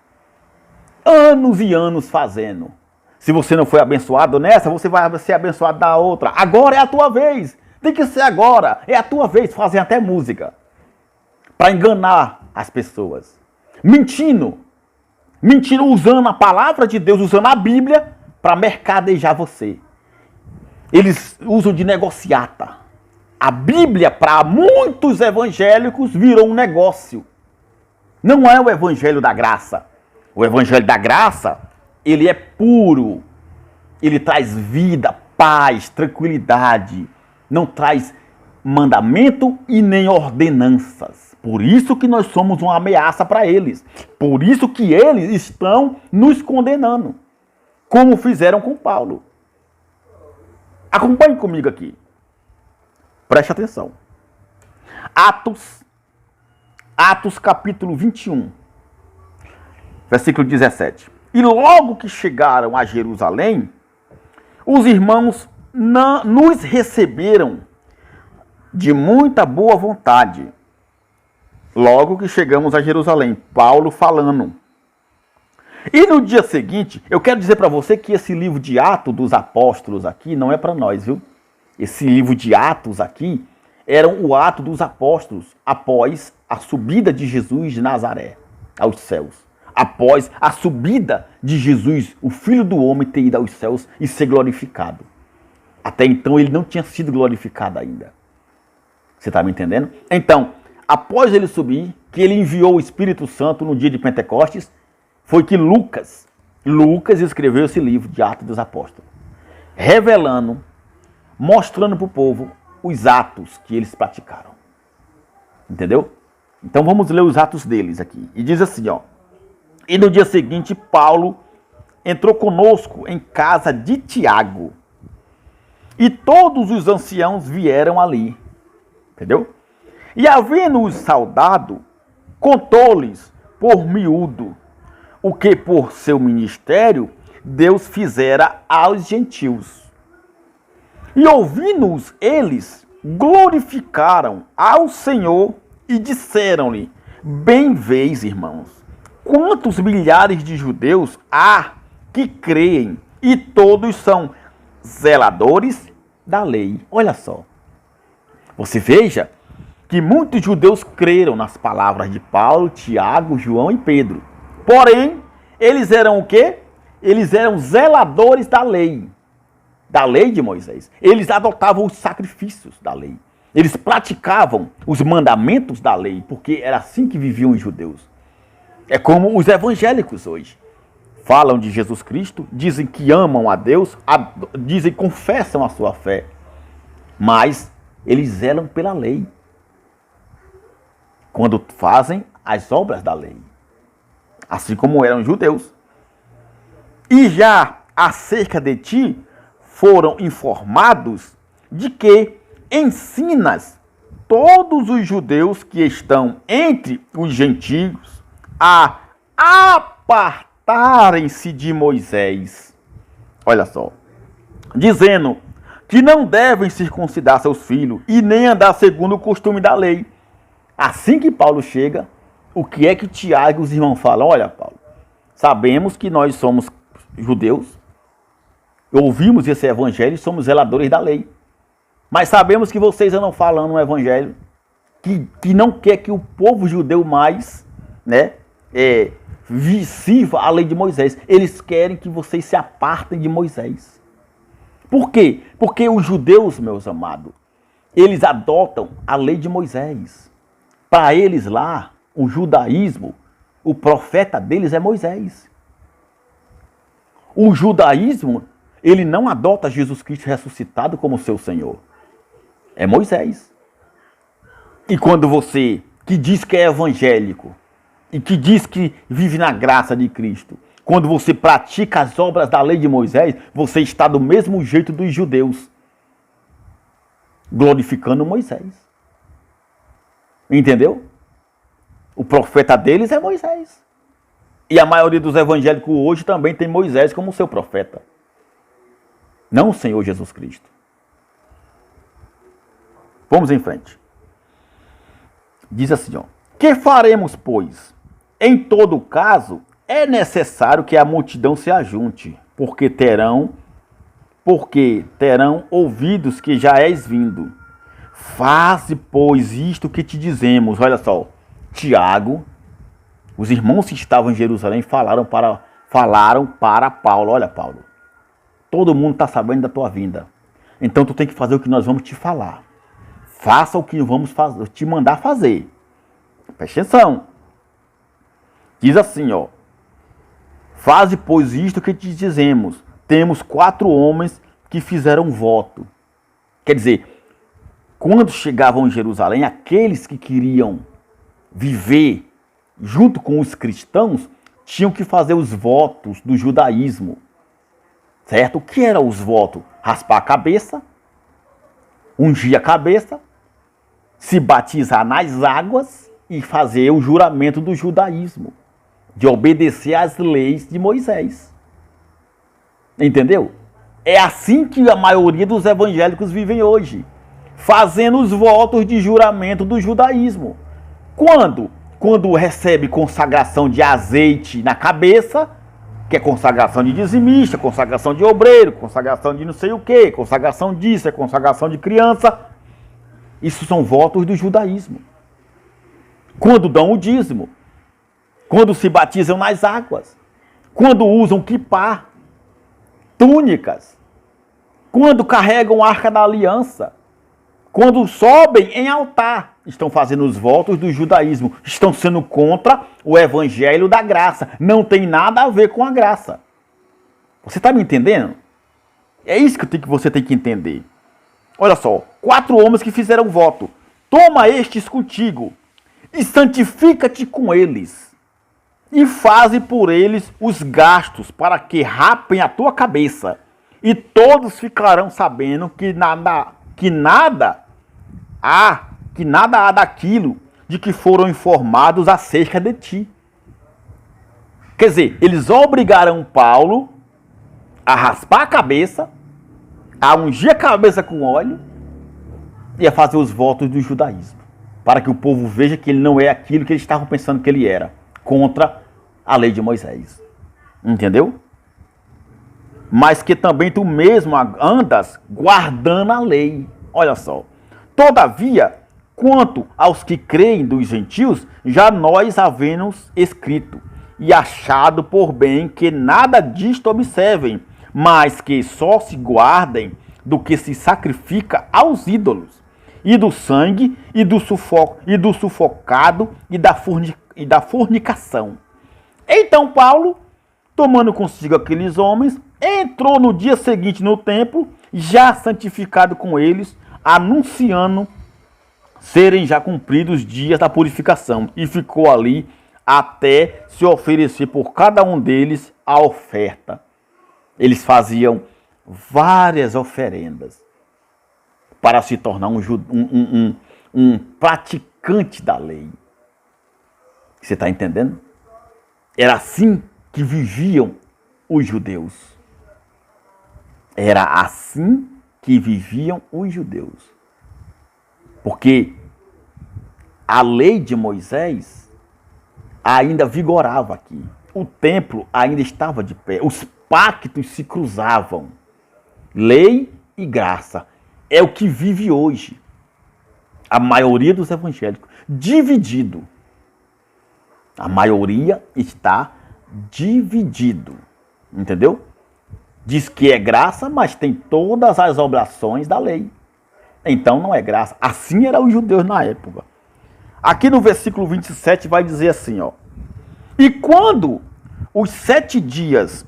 Speaker 1: anos e anos fazendo. Se você não foi abençoado nessa, você vai ser abençoado na outra. Agora é a tua vez. Tem que ser agora. É a tua vez. Fazem até música para enganar as pessoas. Mentindo, usando a palavra de Deus, usando a Bíblia para mercadejar você. Eles usam de negociata. A Bíblia, para muitos evangélicos, virou um negócio. Não é o evangelho da graça. O evangelho da graça, ele é puro. Ele traz vida, paz, tranquilidade. Não traz mandamento e nem ordenanças. Por isso que nós somos uma ameaça para eles. Por isso que eles estão nos condenando. Como fizeram com Paulo. Acompanhe comigo aqui. Preste atenção. Atos capítulo 21. Versículo 17. E logo que chegaram a Jerusalém, os irmãos nos receberam de muita boa vontade. Logo que chegamos a Jerusalém, Paulo falando. E no dia seguinte, eu quero dizer para você que esse livro de Atos dos Apóstolos aqui não é para nós, viu? Esse livro de Atos aqui era o ato dos apóstolos após a subida de Jesus de Nazaré aos céus. Após a subida de Jesus, o Filho do Homem, ter ido aos céus e ser glorificado. Até então ele não tinha sido glorificado ainda. Você está me entendendo? Então, após ele subir, que ele enviou o Espírito Santo no dia de Pentecostes, foi que Lucas escreveu esse livro de Atos dos Apóstolos, revelando, mostrando para o povo os atos que eles praticaram. Entendeu? Então vamos ler os atos deles aqui. E diz assim, ó. E no dia seguinte, Paulo entrou conosco em casa de Tiago. E todos os anciãos vieram ali. Entendeu? E havendo-os saudado, contou-lhes por miúdo o que por seu ministério Deus fizera aos gentios. E ouvindo-os eles, glorificaram ao Senhor e disseram-lhe, bem vês, irmãos, quantos milhares de judeus há que creem, e todos são zeladores da lei. Olha só. Você veja que muitos judeus creram nas palavras de Paulo, Tiago, João e Pedro. Porém, eles eram o quê? Eles eram zeladores da lei de Moisés. Eles adotavam os sacrifícios da lei. Eles praticavam os mandamentos da lei, porque era assim que viviam os judeus. É como os evangélicos hoje. Falam de Jesus Cristo, dizem que amam a Deus, dizem que confessam a sua fé, mas eles zelam pela lei quando fazem as obras da lei, assim como eram os judeus. E já acerca de ti foram informados de que ensinas todos os judeus que estão entre os gentios a apartarem-se de Moisés. Olha só. Dizendo que não devem circuncidar seus filhos e nem andar segundo o costume da lei, Assim que Paulo chega, o que é que Tiago e os irmãos falam? Olha, Paulo, sabemos que nós somos judeus, ouvimos esse evangelho e somos zeladores da lei. Mas sabemos que vocês andam falando um evangelho que não quer que o povo judeu mais, né, sirva a lei de Moisés. Eles querem que vocês se apartem de Moisés. Por quê? Porque os judeus, meus amados, eles adotam a lei de Moisés. Para eles lá, o judaísmo, o profeta deles é Moisés. O judaísmo, ele não adota Jesus Cristo ressuscitado como seu Senhor. É Moisés. E quando você, que diz que é evangélico, e que diz que vive na graça de Cristo, quando você pratica as obras da lei de Moisés, você está do mesmo jeito dos judeus, glorificando Moisés. Entendeu? O profeta deles é Moisés. E a maioria dos evangélicos hoje também tem Moisés como seu profeta. Não o Senhor Jesus Cristo. Vamos em frente. Diz assim, ó. Que faremos, pois? Em todo caso, é necessário que a multidão se ajunte, porque terão ouvidos que já és vindo. Faze, pois, isto que te dizemos. Olha só, Tiago, os irmãos que estavam em Jerusalém falaram para Paulo. Olha, Paulo, todo mundo está sabendo da tua vinda. Então tu tem que fazer o que nós vamos te falar. Faça o que vamos te mandar fazer. Preste atenção. Diz assim, ó. Faze, pois, isto que te dizemos. Temos 4 homens que fizeram voto. Quer dizer, quando chegavam em Jerusalém, aqueles que queriam viver junto com os cristãos, tinham que fazer os votos do judaísmo. Certo? O que eram os votos? Raspar a cabeça, ungir a cabeça, se batizar nas águas e fazer o juramento do judaísmo, de obedecer às leis de Moisés. Entendeu? É assim que a maioria dos evangélicos vivem hoje, fazendo os votos de juramento do judaísmo. Quando? Quando recebe consagração de azeite na cabeça, que é consagração de dizimista, consagração de obreiro, consagração de não sei o que, consagração disso, é consagração de criança. Isso são votos do judaísmo. Quando dão o dízimo, quando se batizam nas águas, quando usam quipá, túnicas, quando carregam a arca da aliança, quando sobem em altar, estão fazendo os votos do judaísmo, estão sendo contra o evangelho da graça. Não tem nada a ver com a graça. Você está me entendendo? É isso que você tem que entender. Olha só, 4 homens que fizeram voto. Toma estes contigo e santifica-te com eles. E faze por eles os gastos para que rapem a tua cabeça. E todos ficarão sabendo que nada há daquilo de que foram informados acerca de ti. Quer dizer, eles obrigaram Paulo a raspar a cabeça, a ungir a cabeça com óleo e a fazer os votos do judaísmo, para que o povo veja que ele não é aquilo que eles estavam pensando que ele era, contra a lei de Moisés. Entendeu? Mas que também tu mesmo andas guardando a lei. Olha só. Todavia, quanto aos que creem dos gentios, já nós havemos escrito e achado por bem que nada disto observem, mas que só se guardem do que se sacrifica aos ídolos, e do sangue, e do sufocado, e da fornicação. Então Paulo, tomando consigo aqueles homens, entrou no dia seguinte no templo, já santificado com eles, anunciando serem já cumpridos os dias da purificação, e ficou ali até se oferecer por cada um deles a oferta. Eles faziam várias oferendas para se tornar um praticante da lei. Você está entendendo? Era assim que viviam os judeus. Era assim que viviam os judeus. Porque a lei de Moisés ainda vigorava aqui. O templo ainda estava de pé. Os pactos se cruzavam. Lei e graça. É o que vive hoje a maioria dos evangélicos. Dividido. A maioria está dividido. Entendeu? Diz que é graça, mas tem todas as obrigações da lei. Então não é graça. Assim eram os judeus na época. Aqui no versículo 27 vai dizer assim, ó. E quando os 7 dias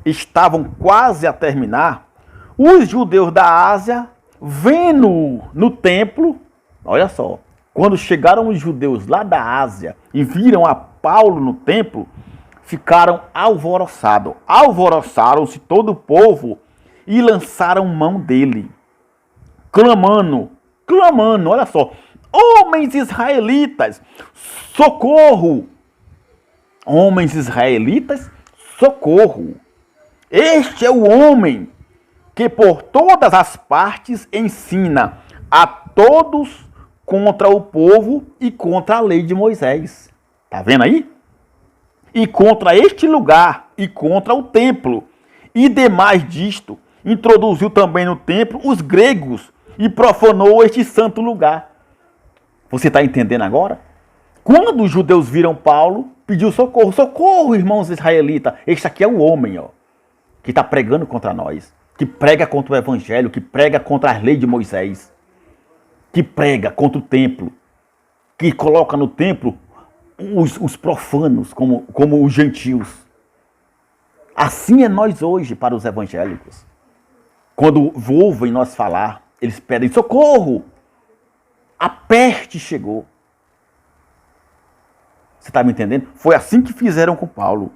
Speaker 1: estavam quase a terminar, os judeus da Ásia, vendo no templo, olha só, quando chegaram os judeus lá da Ásia e viram a Paulo no templo, ficaram alvoroçados. Alvoroçaram-se todo o povo e lançaram mão dele, clamando, olha só, homens israelitas, socorro! Homens israelitas, socorro! Este é o homem que por todas as partes ensina a todos contra o povo e contra a lei de Moisés. Tá vendo aí? E contra este lugar e contra o templo. E demais disto, introduziu também no templo os gregos e profanou este santo lugar. Você está entendendo agora? Quando os judeus viram Paulo, pediu socorro. Socorro, irmãos israelitas. Este aqui é o homem, ó, que está pregando contra nós. Que prega contra o evangelho, que prega contra as leis de Moisés. Que prega contra o templo. Que coloca no templo os profanos como os gentios. Assim é nós hoje para os evangélicos. Quando ouvem nós falar, eles pedem socorro. A peste chegou. Você está me entendendo? Foi assim que fizeram com Paulo.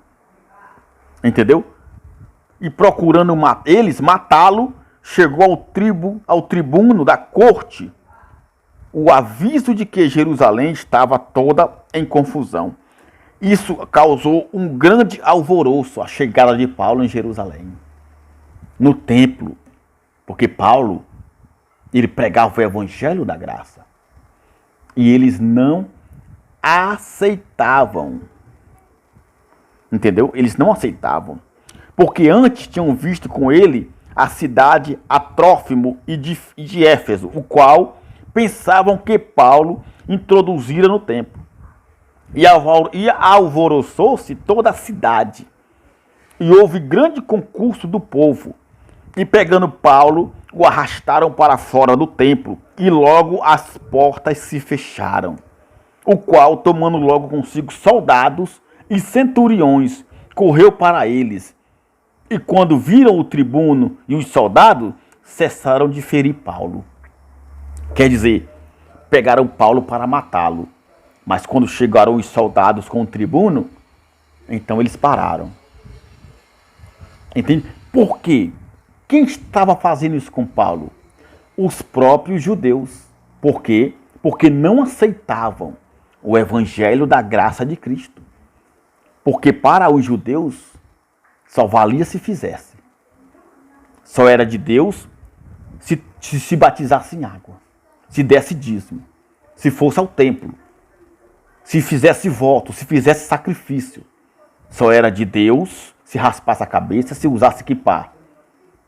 Speaker 1: Entendeu? E procurando eles matá-lo, chegou ao tribuno da corte o aviso de que Jerusalém estava toda em confusão. Isso causou um grande alvoroço, a chegada de Paulo em Jerusalém, no templo, porque Paulo, ele pregava o evangelho da graça, e eles não aceitavam, entendeu? Eles não aceitavam, porque antes tinham visto com ele a cidade a Trófimo e de Éfeso, o qual pensavam que Paulo introduzira no templo. E alvoroçou-se toda a cidade. E houve grande concurso do povo. E pegando Paulo, o arrastaram para fora do templo. E logo as portas se fecharam. O qual, tomando logo consigo soldados e centuriões, correu para eles. E quando viram o tribuno e os soldados, cessaram de ferir Paulo. Quer dizer, pegaram Paulo para matá-lo. Mas quando chegaram os soldados com o tribuno, então eles pararam. Entende? Por quê? Quem estava fazendo isso com Paulo? Os próprios judeus. Por quê? Porque não aceitavam o evangelho da graça de Cristo. Porque para os judeus, só valia se fizesse. Só era de Deus se batizasse em água. Se desse dízimo. Se fosse ao templo. Se fizesse voto, se fizesse sacrifício. Só era de Deus se raspasse a cabeça, se usasse equipar.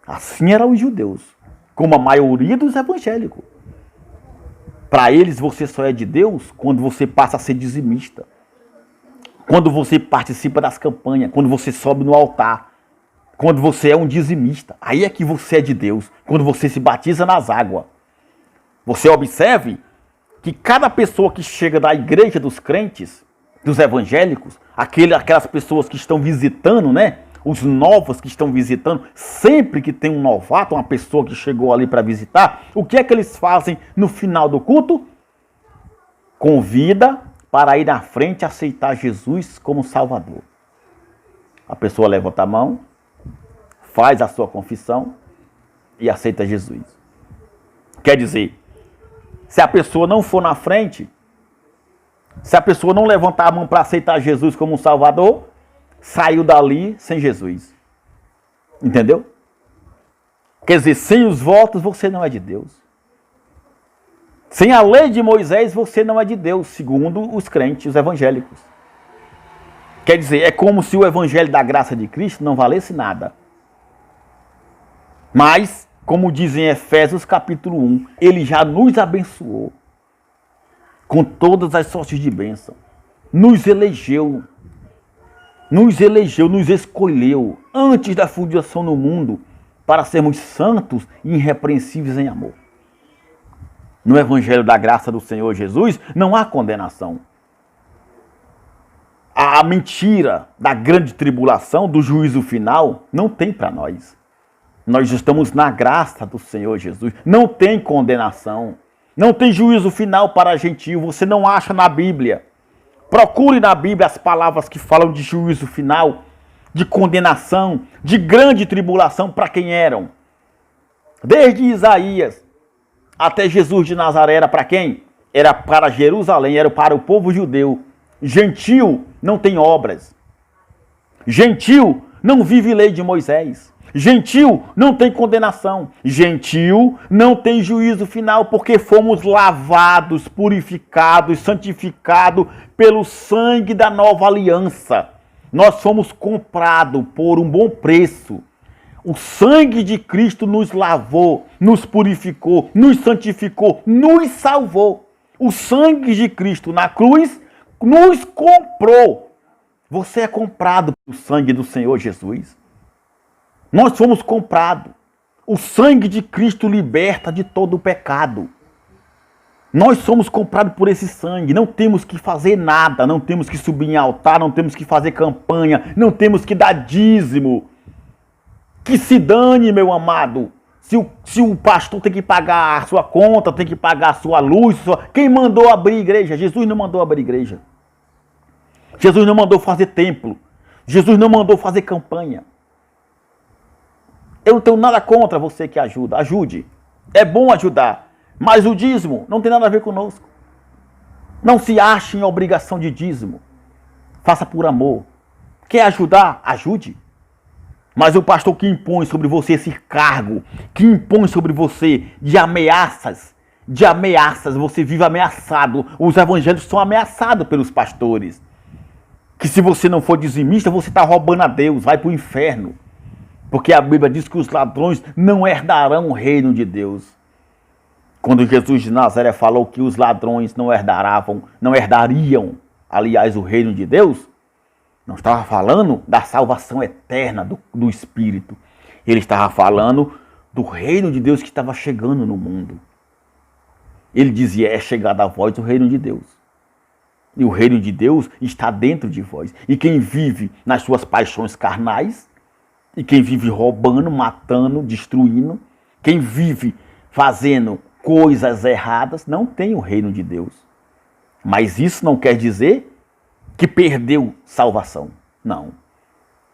Speaker 1: Assim eram os judeus, como a maioria dos evangélicos. Para eles, você só é de Deus quando você passa a ser dizimista. Quando você participa das campanhas, quando você sobe no altar. Quando você é um dizimista. Aí é que você é de Deus, quando você se batiza nas águas. Você observe que cada pessoa que chega da igreja dos crentes, dos evangélicos, aquelas pessoas que estão visitando, né? Os novos que estão visitando, sempre que tem um novato, uma pessoa que chegou ali para visitar, o que é que eles fazem no final do culto? Convida para ir na frente e aceitar Jesus como Salvador. A pessoa levanta a mão, faz a sua confissão e aceita Jesus. Quer dizer, se a pessoa não for na frente, se a pessoa não levantar a mão para aceitar Jesus como Salvador, saiu dali sem Jesus. Entendeu? Quer dizer, sem os votos você não é de Deus. Sem a lei de Moisés, você não é de Deus, segundo os crentes, os evangélicos. Quer dizer, é como se o evangelho da graça de Cristo não valesse nada. Mas, como diz em Efésios capítulo 1, ele já nos abençoou com todas as sortes de bênção. Nos elegeu, nos escolheu antes da fundação do mundo para sermos santos e irrepreensíveis em amor. No evangelho da graça do Senhor Jesus não há condenação. A mentira da grande tribulação, do juízo final, não tem para nós. Nós estamos na graça do Senhor Jesus. Não tem condenação. Não tem juízo final para gentio. Você não acha na Bíblia. Procure na Bíblia as palavras que falam de juízo final, de condenação, de grande tribulação para quem eram. Desde Isaías até Jesus de Nazaré era para quem? Era para Jerusalém, era para o povo judeu. Gentil não tem obras. Gentil não vive lei de Moisés. Gentil não tem condenação. Gentil não tem juízo final, porque fomos lavados, purificados, santificados pelo sangue da nova aliança. Nós fomos comprados por um bom preço. O sangue de Cristo nos lavou, nos purificou, nos santificou, nos salvou. O sangue de Cristo na cruz nos comprou. Você é comprado pelo sangue do Senhor Jesus. Nós fomos comprados. O sangue de Cristo liberta de todo o pecado. Nós somos comprados por esse sangue. Não temos que fazer nada. Não temos que subir em altar. Não temos que fazer campanha. Não temos que dar dízimo. Que se dane, meu amado. Se o pastor tem que pagar a sua conta, tem que pagar a sua luz. Quem mandou abrir igreja? Jesus não mandou abrir igreja. Jesus não mandou fazer templo. Jesus não mandou fazer campanha. Eu não tenho nada contra você que ajuda. Ajude. É bom ajudar. Mas o dízimo não tem nada a ver conosco. Não se ache em obrigação de dízimo. Faça por amor. Quer ajudar? Ajude. Mas o pastor que impõe sobre você esse cargo, que impõe sobre você de ameaças, você vive ameaçado. Os evangélicos são ameaçados pelos pastores. Que se você não for dizimista, você está roubando a Deus, vai para o inferno. Porque a Bíblia diz que os ladrões não herdarão o reino de Deus. Quando Jesus de Nazaré falou que os ladrões não herdariam, aliás, o reino de Deus, não estava falando da salvação eterna do Espírito. Ele estava falando do reino de Deus que estava chegando no mundo. Ele dizia, é chegado a vós o reino de Deus. E o reino de Deus está dentro de vós. E quem vive nas suas paixões carnais, e quem vive roubando, matando, destruindo, quem vive fazendo coisas erradas, não tem o reino de Deus. Mas isso não quer dizer que perdeu salvação. Não.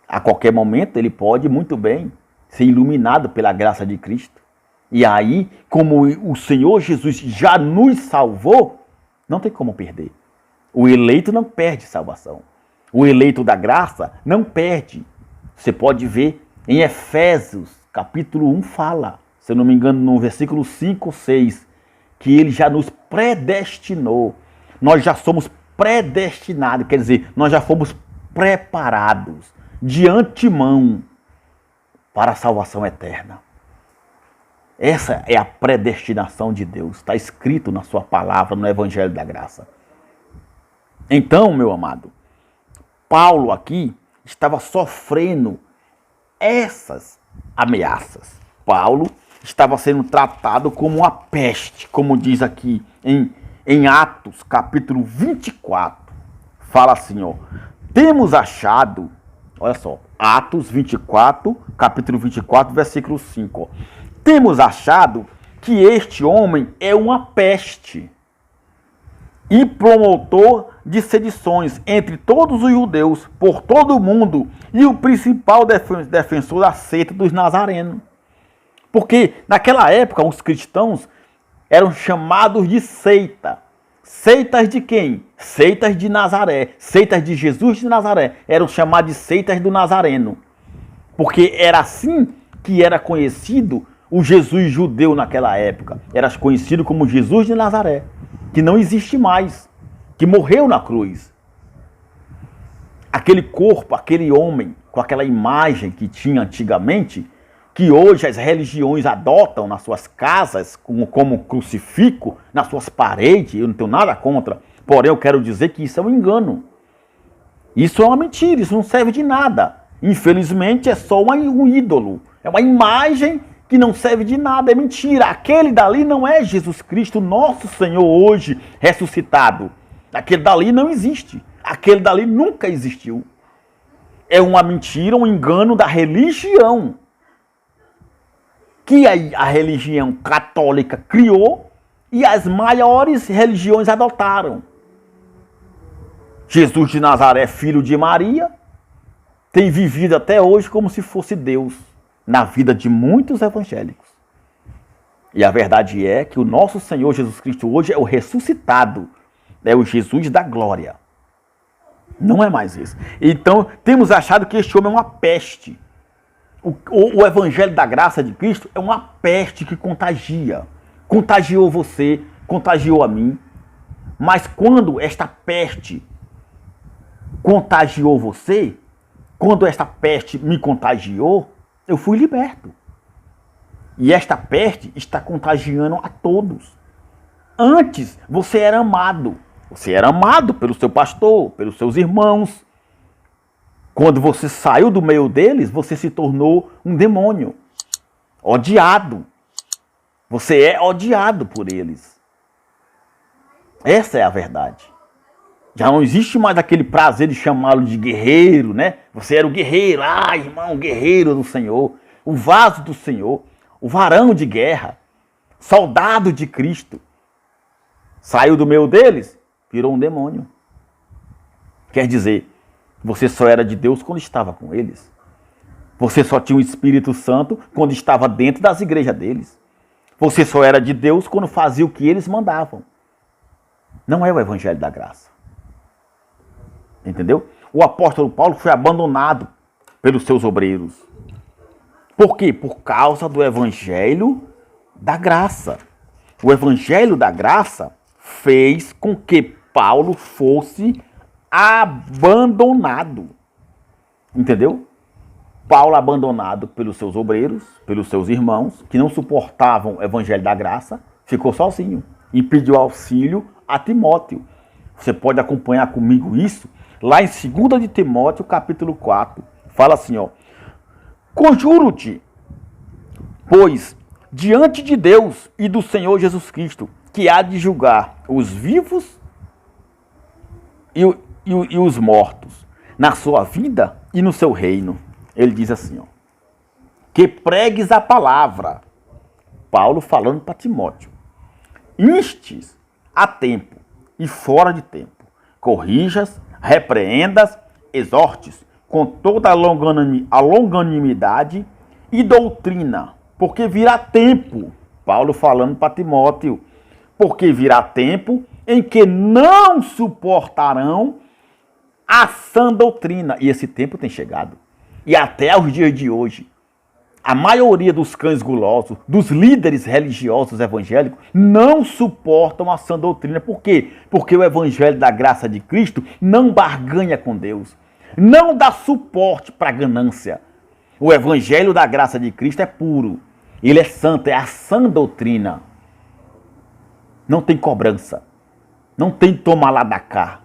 Speaker 1: A qualquer momento ele pode muito bem ser iluminado pela graça de Cristo. E aí, como o Senhor Jesus já nos salvou, não tem como perder. O eleito não perde salvação. O eleito da graça não perde. Você pode ver em Efésios, capítulo 1, fala, se eu não me engano, no versículo 5 ou 6, que ele já nos predestinou. Nós já somos predestinados, quer dizer, nós já fomos preparados de antemão para a salvação eterna. Essa é a predestinação de Deus. Está escrito na sua palavra, no Evangelho da Graça. Então, meu amado, Paulo aqui estava sofrendo essas ameaças. Paulo estava sendo tratado como uma peste, como diz aqui em Atos, capítulo 24. Fala assim, ó. Temos achado, olha só, Atos 24, capítulo 24, versículo 5. Ó. Temos achado que este homem é uma peste e promotor de sedições entre todos os judeus, por todo o mundo, e o principal defensor da seita dos nazarenos. Porque naquela época os cristãos eram chamados de seita. Seitas de quem? Seitas de Nazaré. Seitas de Jesus de Nazaré. Eram chamados de seitas do Nazareno. Porque era assim que era conhecido O Jesus judeu naquela época era conhecido como Jesus de Nazaré, que não existe mais, que morreu na cruz. Aquele corpo, aquele homem, com aquela imagem que tinha antigamente, que hoje as religiões adotam nas suas casas, como crucifixo, nas suas paredes, eu não tenho nada contra, porém eu quero dizer que isso é um engano. Isso é uma mentira, isso não serve de nada. Infelizmente é só um ídolo, é uma imagem que não serve de nada, é mentira. Aquele dali não é Jesus Cristo, nosso Senhor hoje ressuscitado. Aquele dali não existe, aquele dali nunca existiu. É uma mentira, um engano da religião, que a religião católica criou e as maiores religiões adotaram. Jesus de Nazaré, filho de Maria, tem vivido até hoje como se fosse Deus na vida de muitos evangélicos. E a verdade é que o nosso Senhor Jesus Cristo hoje é o ressuscitado, é o Jesus da glória. Não é mais isso. Então, temos achado que este homem é uma peste. O evangelho da graça de Cristo é uma peste que contagia. Contagiou você, contagiou a mim. Mas quando esta peste contagiou você, quando esta peste me contagiou, eu fui liberto. E esta peste está contagiando a todos. Antes, você era amado. Você era amado pelo seu pastor, pelos seus irmãos. Quando você saiu do meio deles, você se tornou um demônio. Odiado. Você é odiado por eles. Essa é a verdade. Já não existe mais aquele prazer de chamá-lo de guerreiro, né? Você era o guerreiro, irmão, guerreiro do Senhor, o vaso do Senhor, o varão de guerra, soldado de Cristo. Saiu do meio deles, virou um demônio. Quer dizer, você só era de Deus quando estava com eles. Você só tinha o Espírito Santo quando estava dentro das igrejas deles. Você só era de Deus quando fazia o que eles mandavam. Não é o evangelho da graça. Entendeu? O apóstolo Paulo foi abandonado pelos seus obreiros. Por quê? Por causa do evangelho da graça. O evangelho da graça fez com que Paulo fosse abandonado. Entendeu? Paulo abandonado pelos seus obreiros, pelos seus irmãos, que não suportavam o evangelho da graça, ficou sozinho e pediu auxílio a Timóteo. Você pode acompanhar comigo isso lá em 2 de Timóteo, capítulo 4. Fala assim, ó. Conjuro-te, pois, diante de Deus e do Senhor Jesus Cristo, que há de julgar os vivos e os mortos, na sua vida e no seu reino. Ele diz assim, ó. Que pregues a palavra. Paulo falando para Timóteo. Instes a tempo e fora de tempo. Corrijas, repreendas, exortes com toda a longanimidade e doutrina, porque virá tempo, Paulo falando para Timóteo, porque virá tempo em que não suportarão a sã doutrina, e esse tempo tem chegado, e até os dias de hoje, a maioria dos cães gulosos, dos líderes religiosos evangélicos, não suportam a sã doutrina. Por quê? Porque o evangelho da graça de Cristo não barganha com Deus. Não dá suporte para a ganância. O evangelho da graça de Cristo é puro. Ele é santo, é a sã doutrina. Não tem cobrança. Não tem tomar lá da cá.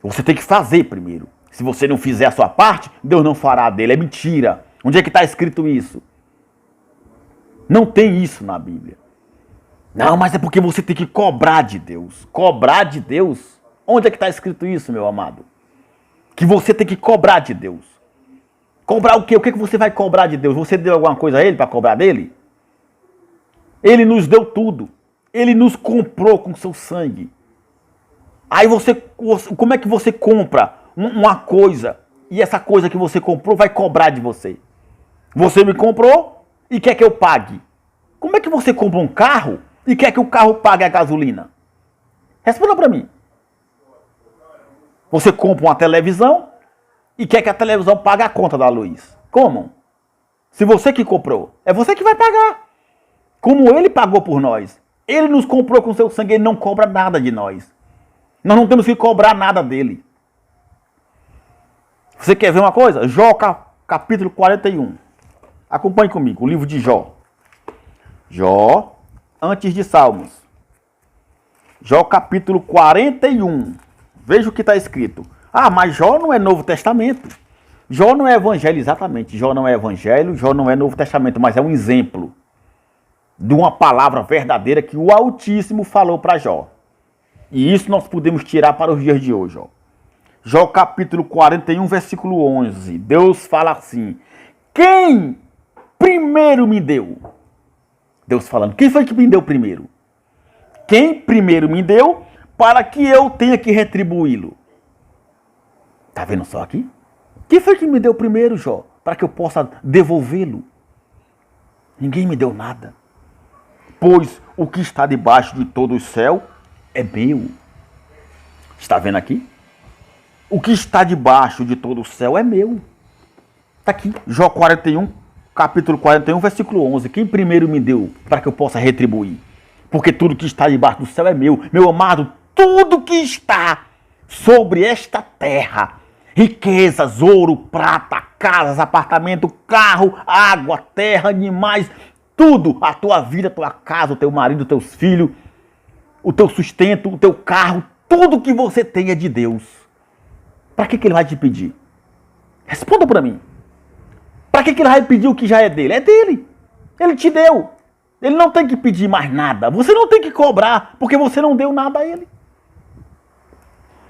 Speaker 1: Você tem que fazer primeiro. Se você não fizer a sua parte, Deus não fará dele. É mentira. Onde é que está escrito isso? Não tem isso na Bíblia. Não, mas é porque você tem que cobrar de Deus. Cobrar de Deus? Onde é que está escrito isso, meu amado? Que você tem que cobrar de Deus. Cobrar o quê? O que você vai cobrar de Deus? Você deu alguma coisa a Ele para cobrar dele? Ele nos deu tudo. Ele nos comprou com seu sangue. Aí como é que você compra uma coisa e essa coisa que você comprou vai cobrar de você? Você me comprou e quer que eu pague. Como é que você compra um carro e quer que o carro pague a gasolina? Responda para mim. Você compra uma televisão e quer que a televisão pague a conta da luz. Como? Se você que comprou, é você que vai pagar. Como ele pagou por nós. Ele nos comprou com seu sangue, ele não cobra nada de nós. Nós não temos que cobrar nada dele. Você quer ver uma coisa? Jó capítulo 41. Acompanhe comigo, o livro de Jó. Jó, antes de Salmos. Jó capítulo 41. Veja o que está escrito. Ah, mas Jó não é Novo Testamento. Jó não é evangelho, exatamente. Jó não é evangelho, Jó não é Novo Testamento, mas é um exemplo de uma palavra verdadeira que o Altíssimo falou para Jó. E isso nós podemos tirar para os dias de hoje. Ó. Jó capítulo 41, versículo 11. Deus fala assim: quem primeiro me deu? Deus falando, quem foi que me deu primeiro? Quem primeiro me deu para que eu tenha que retribuí-lo? Tá vendo só aqui? Quem foi que me deu primeiro, Jó? Para que eu possa devolvê-lo? Ninguém me deu nada. Pois o que está debaixo de todo o céu é meu. Está vendo aqui? O que está debaixo de todo o céu é meu. Está aqui, Jó 41, capítulo 41, versículo 11. Quem primeiro me deu para que eu possa retribuir? Porque tudo que está debaixo do céu é meu. Meu amado, tudo que está sobre esta terra, riquezas, ouro, prata, casas, apartamento, carro, água, terra, animais, tudo, a tua vida, a tua casa, o teu marido, os teus filhos, o teu sustento, o teu carro, tudo que você tem é de Deus. Para que ele vai te pedir? Responda para mim. Para que ele vai pedir o que já é dele? É dele. Ele te deu. Ele não tem que pedir mais nada. Você não tem que cobrar, porque você não deu nada a ele.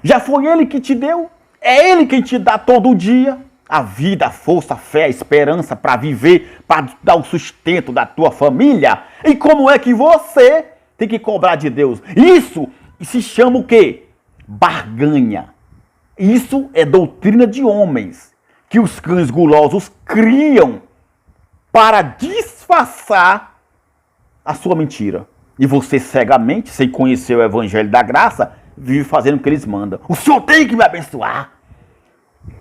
Speaker 1: Já foi ele que te deu. É ele quem te dá todo dia a vida, a força, a fé, a esperança para viver, para dar o sustento da tua família. E como é que você tem que cobrar de Deus? Isso se chama o quê? Barganha. Isso é doutrina de homens que os cães gulosos criam para disfarçar a sua mentira. E você cegamente, sem conhecer o evangelho da graça, vive fazendo o que eles mandam. O Senhor tem que me abençoar.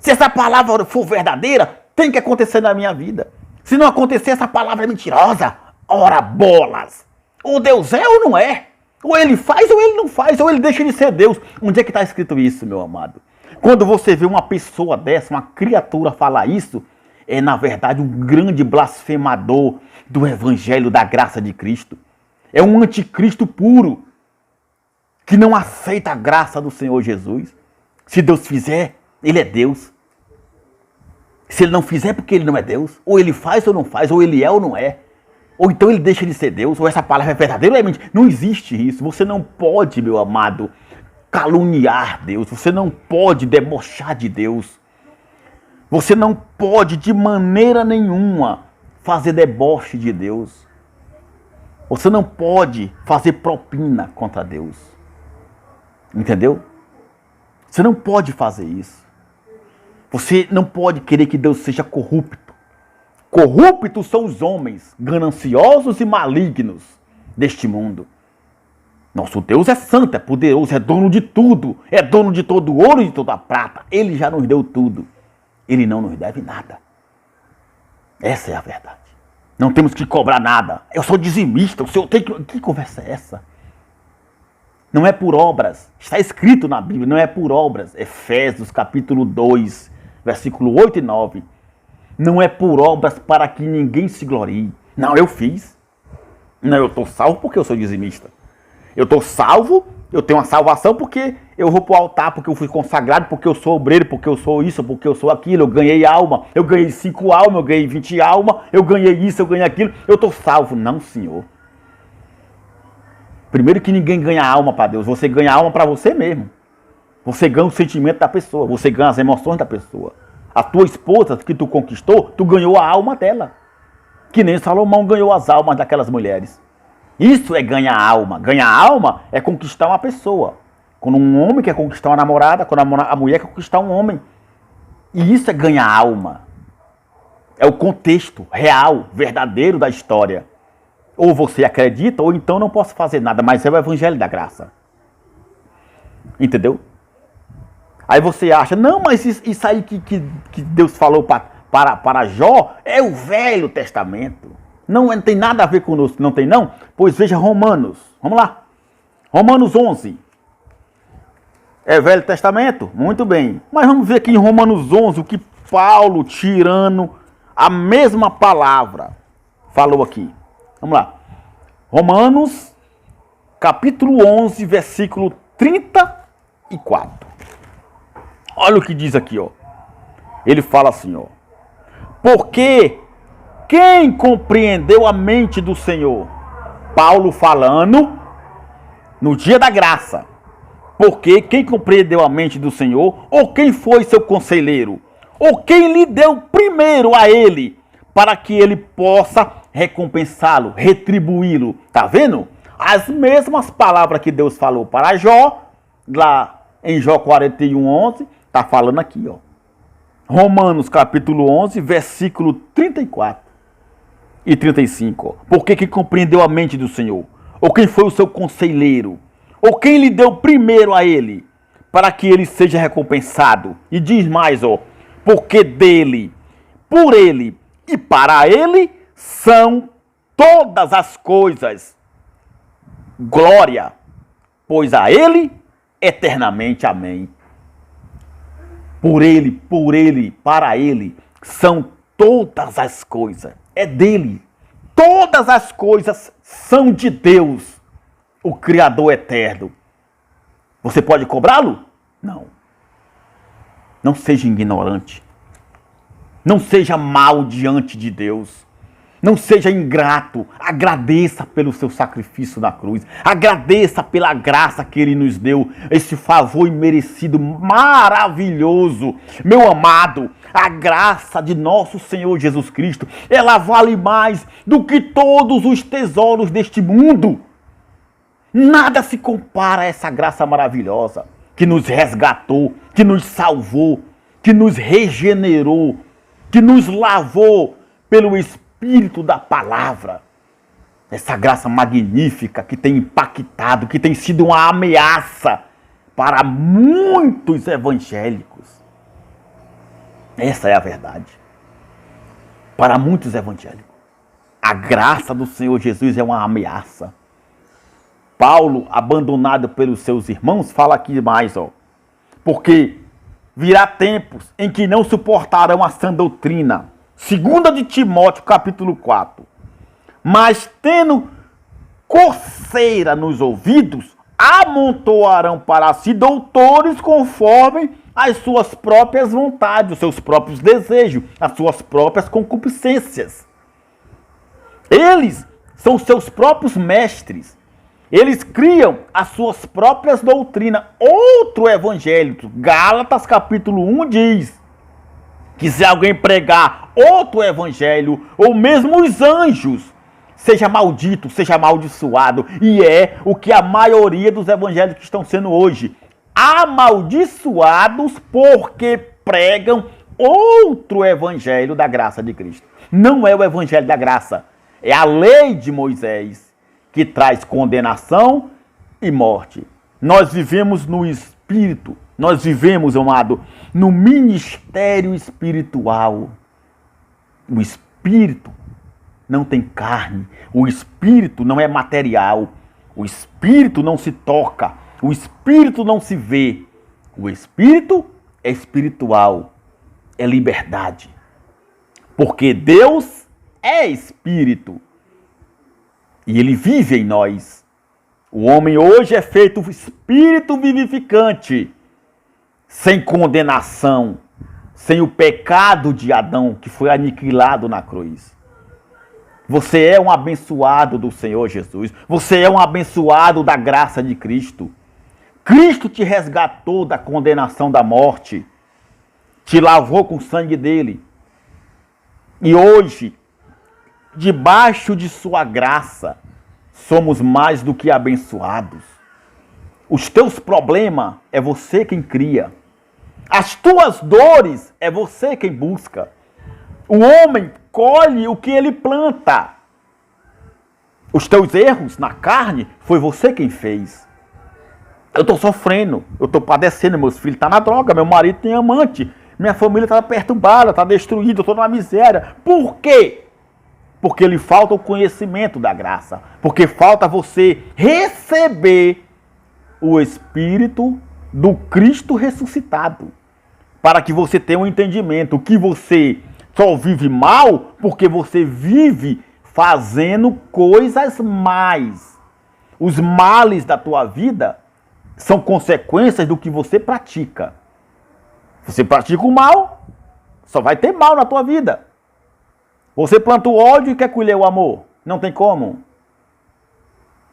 Speaker 1: Se essa palavra for verdadeira, tem que acontecer na minha vida. Se não acontecer, essa palavra é mentirosa. Ora bolas. Ou Deus é ou não é. Ou ele faz ou ele não faz. Ou ele deixa de ser Deus. Onde é que está escrito isso, meu amado? Quando você vê uma pessoa dessa, uma criatura falar isso, é na verdade um grande blasfemador do evangelho da graça de Cristo. É um anticristo puro, que não aceita a graça do Senhor Jesus. Se Deus fizer, ele é Deus. Se ele não fizer, porque ele não é Deus. Ou ele faz ou não faz, ou ele é ou não é. Ou então ele deixa de ser Deus, ou essa palavra é verdadeira ou é mentira. Não existe isso. Você não pode, meu amado, caluniar Deus. Você não pode debochar de Deus. Você não pode, de maneira nenhuma, fazer deboche de Deus. Você não pode fazer propina contra Deus. Entendeu? Você não pode fazer isso. Você não pode querer que Deus seja corrupto. Corruptos são os homens, gananciosos e malignos deste mundo. Nosso Deus é santo, é poderoso, é dono de tudo. É dono de todo o ouro e de toda a prata. Ele já nos deu tudo. Ele não nos deve nada. Essa é a verdade. Não temos que cobrar nada. Eu sou dizimista, o senhor tem que... Que conversa é essa? Não é por obras. Está escrito na Bíblia, não é por obras. Efésios capítulo 2, versículo 8 e 9. Não é por obras para que ninguém se glorie. Não, eu fiz. Não, eu estou salvo porque eu sou dizimista. Eu estou salvo, eu tenho uma salvação porque eu vou para o altar, porque eu fui consagrado, porque eu sou obreiro, porque eu sou isso, porque eu sou aquilo. Eu ganhei alma, eu ganhei 5 almas, eu ganhei 20 almas, eu ganhei isso, eu ganhei aquilo. Eu estou salvo. Não, Senhor. Primeiro que ninguém ganha alma para Deus, você ganha alma para você mesmo. Você ganha o sentimento da pessoa, você ganha as emoções da pessoa. A tua esposa que tu conquistou, tu ganhou a alma dela. Que nem Salomão ganhou as almas daquelas mulheres. Isso é ganhar alma. Ganhar alma é conquistar uma pessoa. Quando um homem quer conquistar uma namorada, quando a mulher quer conquistar um homem. E isso é ganhar alma. É o contexto real, verdadeiro da história. Ou você acredita, ou então não posso fazer nada, mas é o evangelho da graça. Entendeu? Aí você acha, não, mas isso aí que Deus falou para Jó é o Velho Testamento. Não tem nada a ver conosco, não tem não? Pois veja Romanos, vamos lá. Romanos 11. É Velho Testamento? Muito bem. Mas vamos ver aqui em Romanos 11 o que Paulo, tirando a mesma palavra, falou aqui. Vamos lá. Romanos, capítulo 11, versículo 34. Olha o que diz aqui, ó. Ele fala assim, ó. Porque quem compreendeu a mente do Senhor? Paulo falando no dia da graça. Porque quem compreendeu a mente do Senhor? Ou quem foi seu conselheiro? Ou quem lhe deu primeiro a ele? Para que ele possa recompensá-lo, retribuí-lo. Tá vendo? As mesmas palavras que Deus falou para Jó, lá em Jó 41:11, tá falando aqui, ó. Romanos capítulo 11, versículo 34 e 35. Ó. Porque quem compreendeu a mente do Senhor? Ou quem foi o seu conselheiro? Ou quem lhe deu primeiro a ele? Para que ele seja recompensado. E diz mais, ó. Porque dele, por ele e para ele são todas as coisas. Glória, pois a ele eternamente. Amém. Por ele, para ele são todas as coisas. É dele. Todas as coisas são de Deus, o Criador eterno. Você pode cobrá-lo? Não. Não seja ignorante. Não seja mau diante de Deus. Não seja ingrato. Agradeça pelo seu sacrifício na cruz. Agradeça pela graça que Ele nos deu. Esse favor imerecido, maravilhoso. Meu amado, a graça de nosso Senhor Jesus Cristo, ela vale mais do que todos os tesouros deste mundo. Nada se compara a essa graça maravilhosa que nos resgatou, que nos salvou, que nos regenerou, que nos lavou pelo Espírito da palavra. Essa graça magnífica que tem impactado, que tem sido uma ameaça para muitos evangélicos. Essa é a verdade. Para muitos evangélicos, a graça do Senhor Jesus é uma ameaça. Paulo, abandonado pelos seus irmãos, fala aqui mais, ó. Porque virá tempos em que não suportarão a sã doutrina. 2 de Timóteo, capítulo 4. Mas tendo coceira nos ouvidos, amontoarão para si doutores conforme as suas próprias vontades, os seus próprios desejos, as suas próprias concupiscências. Eles são seus próprios mestres. Eles criam as suas próprias doutrinas. Outro evangelho, Gálatas capítulo 1 diz que se alguém pregar outro evangelho, ou mesmo os anjos, seja maldito, seja amaldiçoado. E é o que a maioria dos evangélicos estão sendo hoje. Amaldiçoados porque pregam outro evangelho da graça de Cristo. Não é o evangelho da graça, é a lei de Moisés que traz condenação e morte. Nós vivemos no Espírito, nós vivemos, amado, no ministério espiritual. O Espírito não tem carne, o Espírito não é material, o Espírito não se toca, o Espírito não se vê. O Espírito é espiritual, é liberdade. Porque Deus é Espírito. E Ele vive em nós. O homem hoje é feito espírito vivificante, sem condenação, sem o pecado de Adão, que foi aniquilado na cruz. Você é um abençoado do Senhor Jesus. Você é um abençoado da graça de Cristo. Cristo te resgatou da condenação da morte, te lavou com o sangue dele. E hoje, debaixo de sua graça, somos mais do que abençoados. Os teus problemas é você quem cria. As tuas dores é você quem busca. O homem colhe o que ele planta. Os teus erros na carne foi você quem fez. Eu estou sofrendo, eu estou padecendo, meus filhos estão na droga, meu marido tem amante, minha família está perturbada, está destruída, eu estou na miséria. Por quê? Porque lhe falta o conhecimento da graça. Porque falta você receber o Espírito do Cristo ressuscitado. Para que você tenha um entendimento que você só vive mal porque você vive fazendo coisas más. Os males da tua vida são consequências do que você pratica. Você pratica o mal, só vai ter mal na tua vida. Você planta o ódio e quer colher o amor. Não tem como.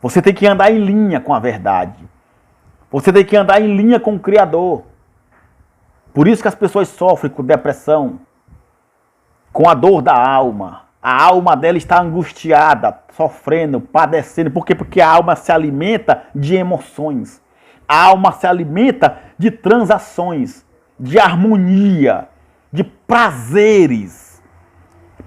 Speaker 1: Você tem que andar em linha com a verdade. Você tem que andar em linha com o Criador. Por isso que as pessoas sofrem com depressão, com a dor da alma. A alma dela está angustiada, sofrendo, padecendo. Por quê? Porque a alma se alimenta de emoções. A alma se alimenta de transações, de harmonia, de prazeres.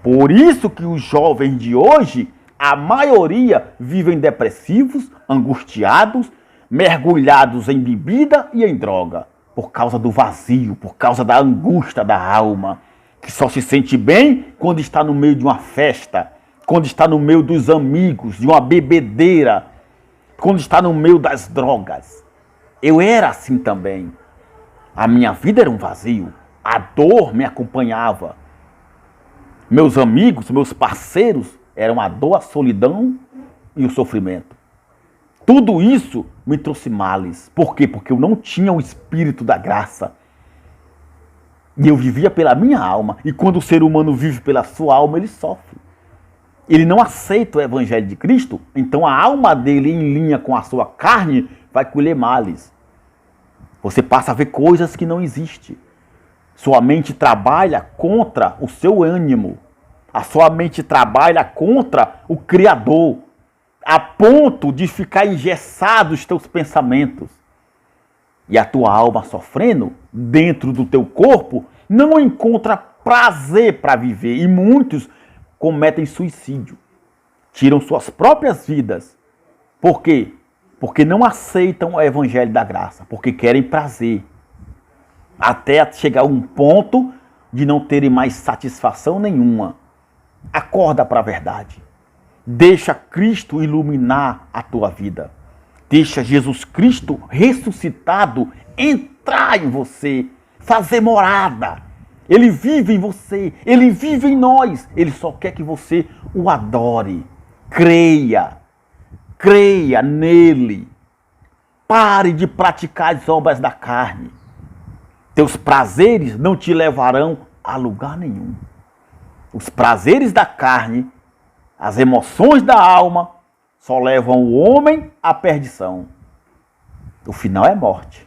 Speaker 1: Por isso que os jovens de hoje, a maioria, vivem depressivos, angustiados, mergulhados em bebida e em droga. Por causa do vazio, por causa da angústia da alma. Que só se sente bem quando está no meio de uma festa, quando está no meio dos amigos, de uma bebedeira, quando está no meio das drogas. Eu era assim também. A minha vida era um vazio. A dor me acompanhava. Meus amigos, meus parceiros eram a dor, a solidão e o sofrimento. Tudo isso me trouxe males. Por quê? Porque eu não tinha o Espírito da graça. E eu vivia pela minha alma. E quando o ser humano vive pela sua alma, ele sofre. Ele não aceita o Evangelho de Cristo, então a alma dele, em linha com a sua carne, vai colher males. Você passa a ver coisas que não existem. Sua mente trabalha contra o seu ânimo. A sua mente trabalha contra o Criador, a ponto de ficar engessado os teus pensamentos. E a tua alma sofrendo dentro do teu corpo não encontra prazer para viver. E muitos cometem suicídio. Tiram suas próprias vidas. Por quê? Porque não aceitam o Evangelho da graça. Porque querem prazer. Até chegar a um ponto de não terem mais satisfação nenhuma. Acorda para a verdade. Deixa Cristo iluminar a tua vida. Deixa Jesus Cristo ressuscitado entrar em você, fazer morada. Ele vive em você, Ele vive em nós. Ele só quer que você o adore. Creia nele. Pare de praticar as obras da carne. Teus prazeres não te levarão a lugar nenhum. Os prazeres da carne, as emoções da alma, só levam o homem à perdição. O final é morte.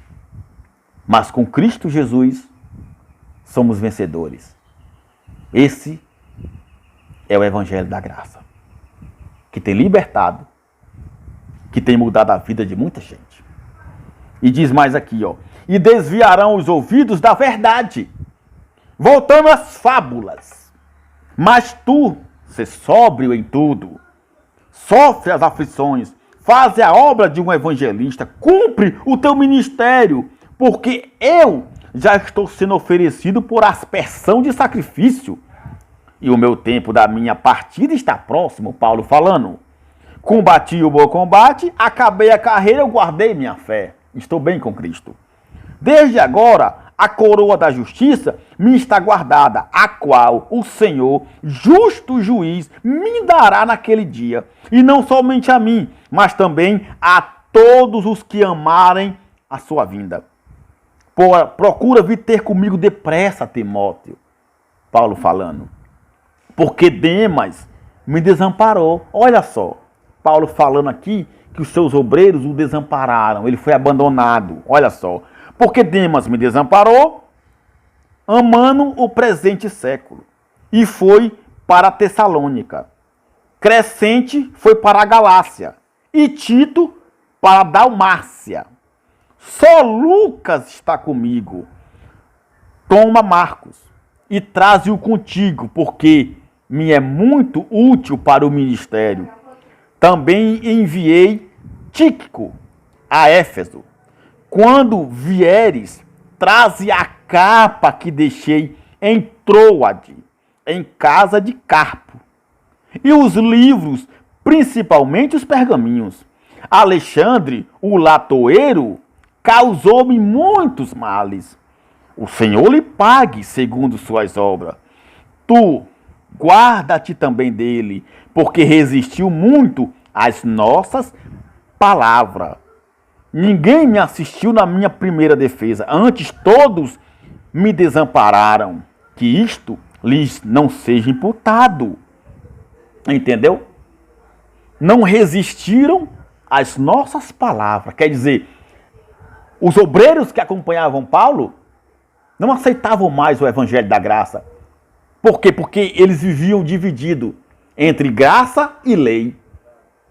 Speaker 1: Mas com Cristo Jesus, somos vencedores. Esse é o Evangelho da Graça, que tem libertado, que tem mudado a vida de muita gente. E diz mais aqui, ó. E desviarão os ouvidos da verdade, voltando às fábulas. Mas tu, se sóbrio em tudo, sofre as aflições, faz a obra de um evangelista, cumpre o teu ministério, porque eu já estou sendo oferecido por aspersão de sacrifício. E o meu tempo da minha partida está próximo, Paulo falando. Combati o bom combate, acabei a carreira, eu guardei minha fé. Estou bem com Cristo. Desde agora, a coroa da justiça me está guardada, a qual o Senhor, justo juiz, me dará naquele dia. E não somente a mim, mas também a todos os que amarem a sua vinda. Procura vir ter comigo depressa, Timóteo. Paulo falando. Porque Demas me desamparou. Olha só, Paulo falando aqui que os seus obreiros o desampararam. Ele foi abandonado. Olha só. Porque Demas me desamparou, amando o presente século, e foi para a Tessalônica. Crescente foi para a Galácia, e Tito para a Dalmácia. Só Lucas está comigo. Toma Marcos e traze-o contigo, porque me é muito útil para o ministério. Também enviei Tíquico a Éfeso. Quando vieres, traze a capa que deixei em Troade, em casa de Carpo. e os livros, principalmente os pergaminhos. Alexandre, o latoeiro, causou-me muitos males. O Senhor lhe pague segundo suas obras. Tu, guarda-te também dele, porque resistiu muito às nossas palavras. Ninguém me assistiu na minha primeira defesa, antes todos me desampararam. Que isto lhes não seja imputado. Entendeu? Não resistiram às nossas palavras. Quer dizer, os obreiros que acompanhavam Paulo não aceitavam mais o evangelho da graça. Por quê? Porque eles viviam divididos entre graça e lei.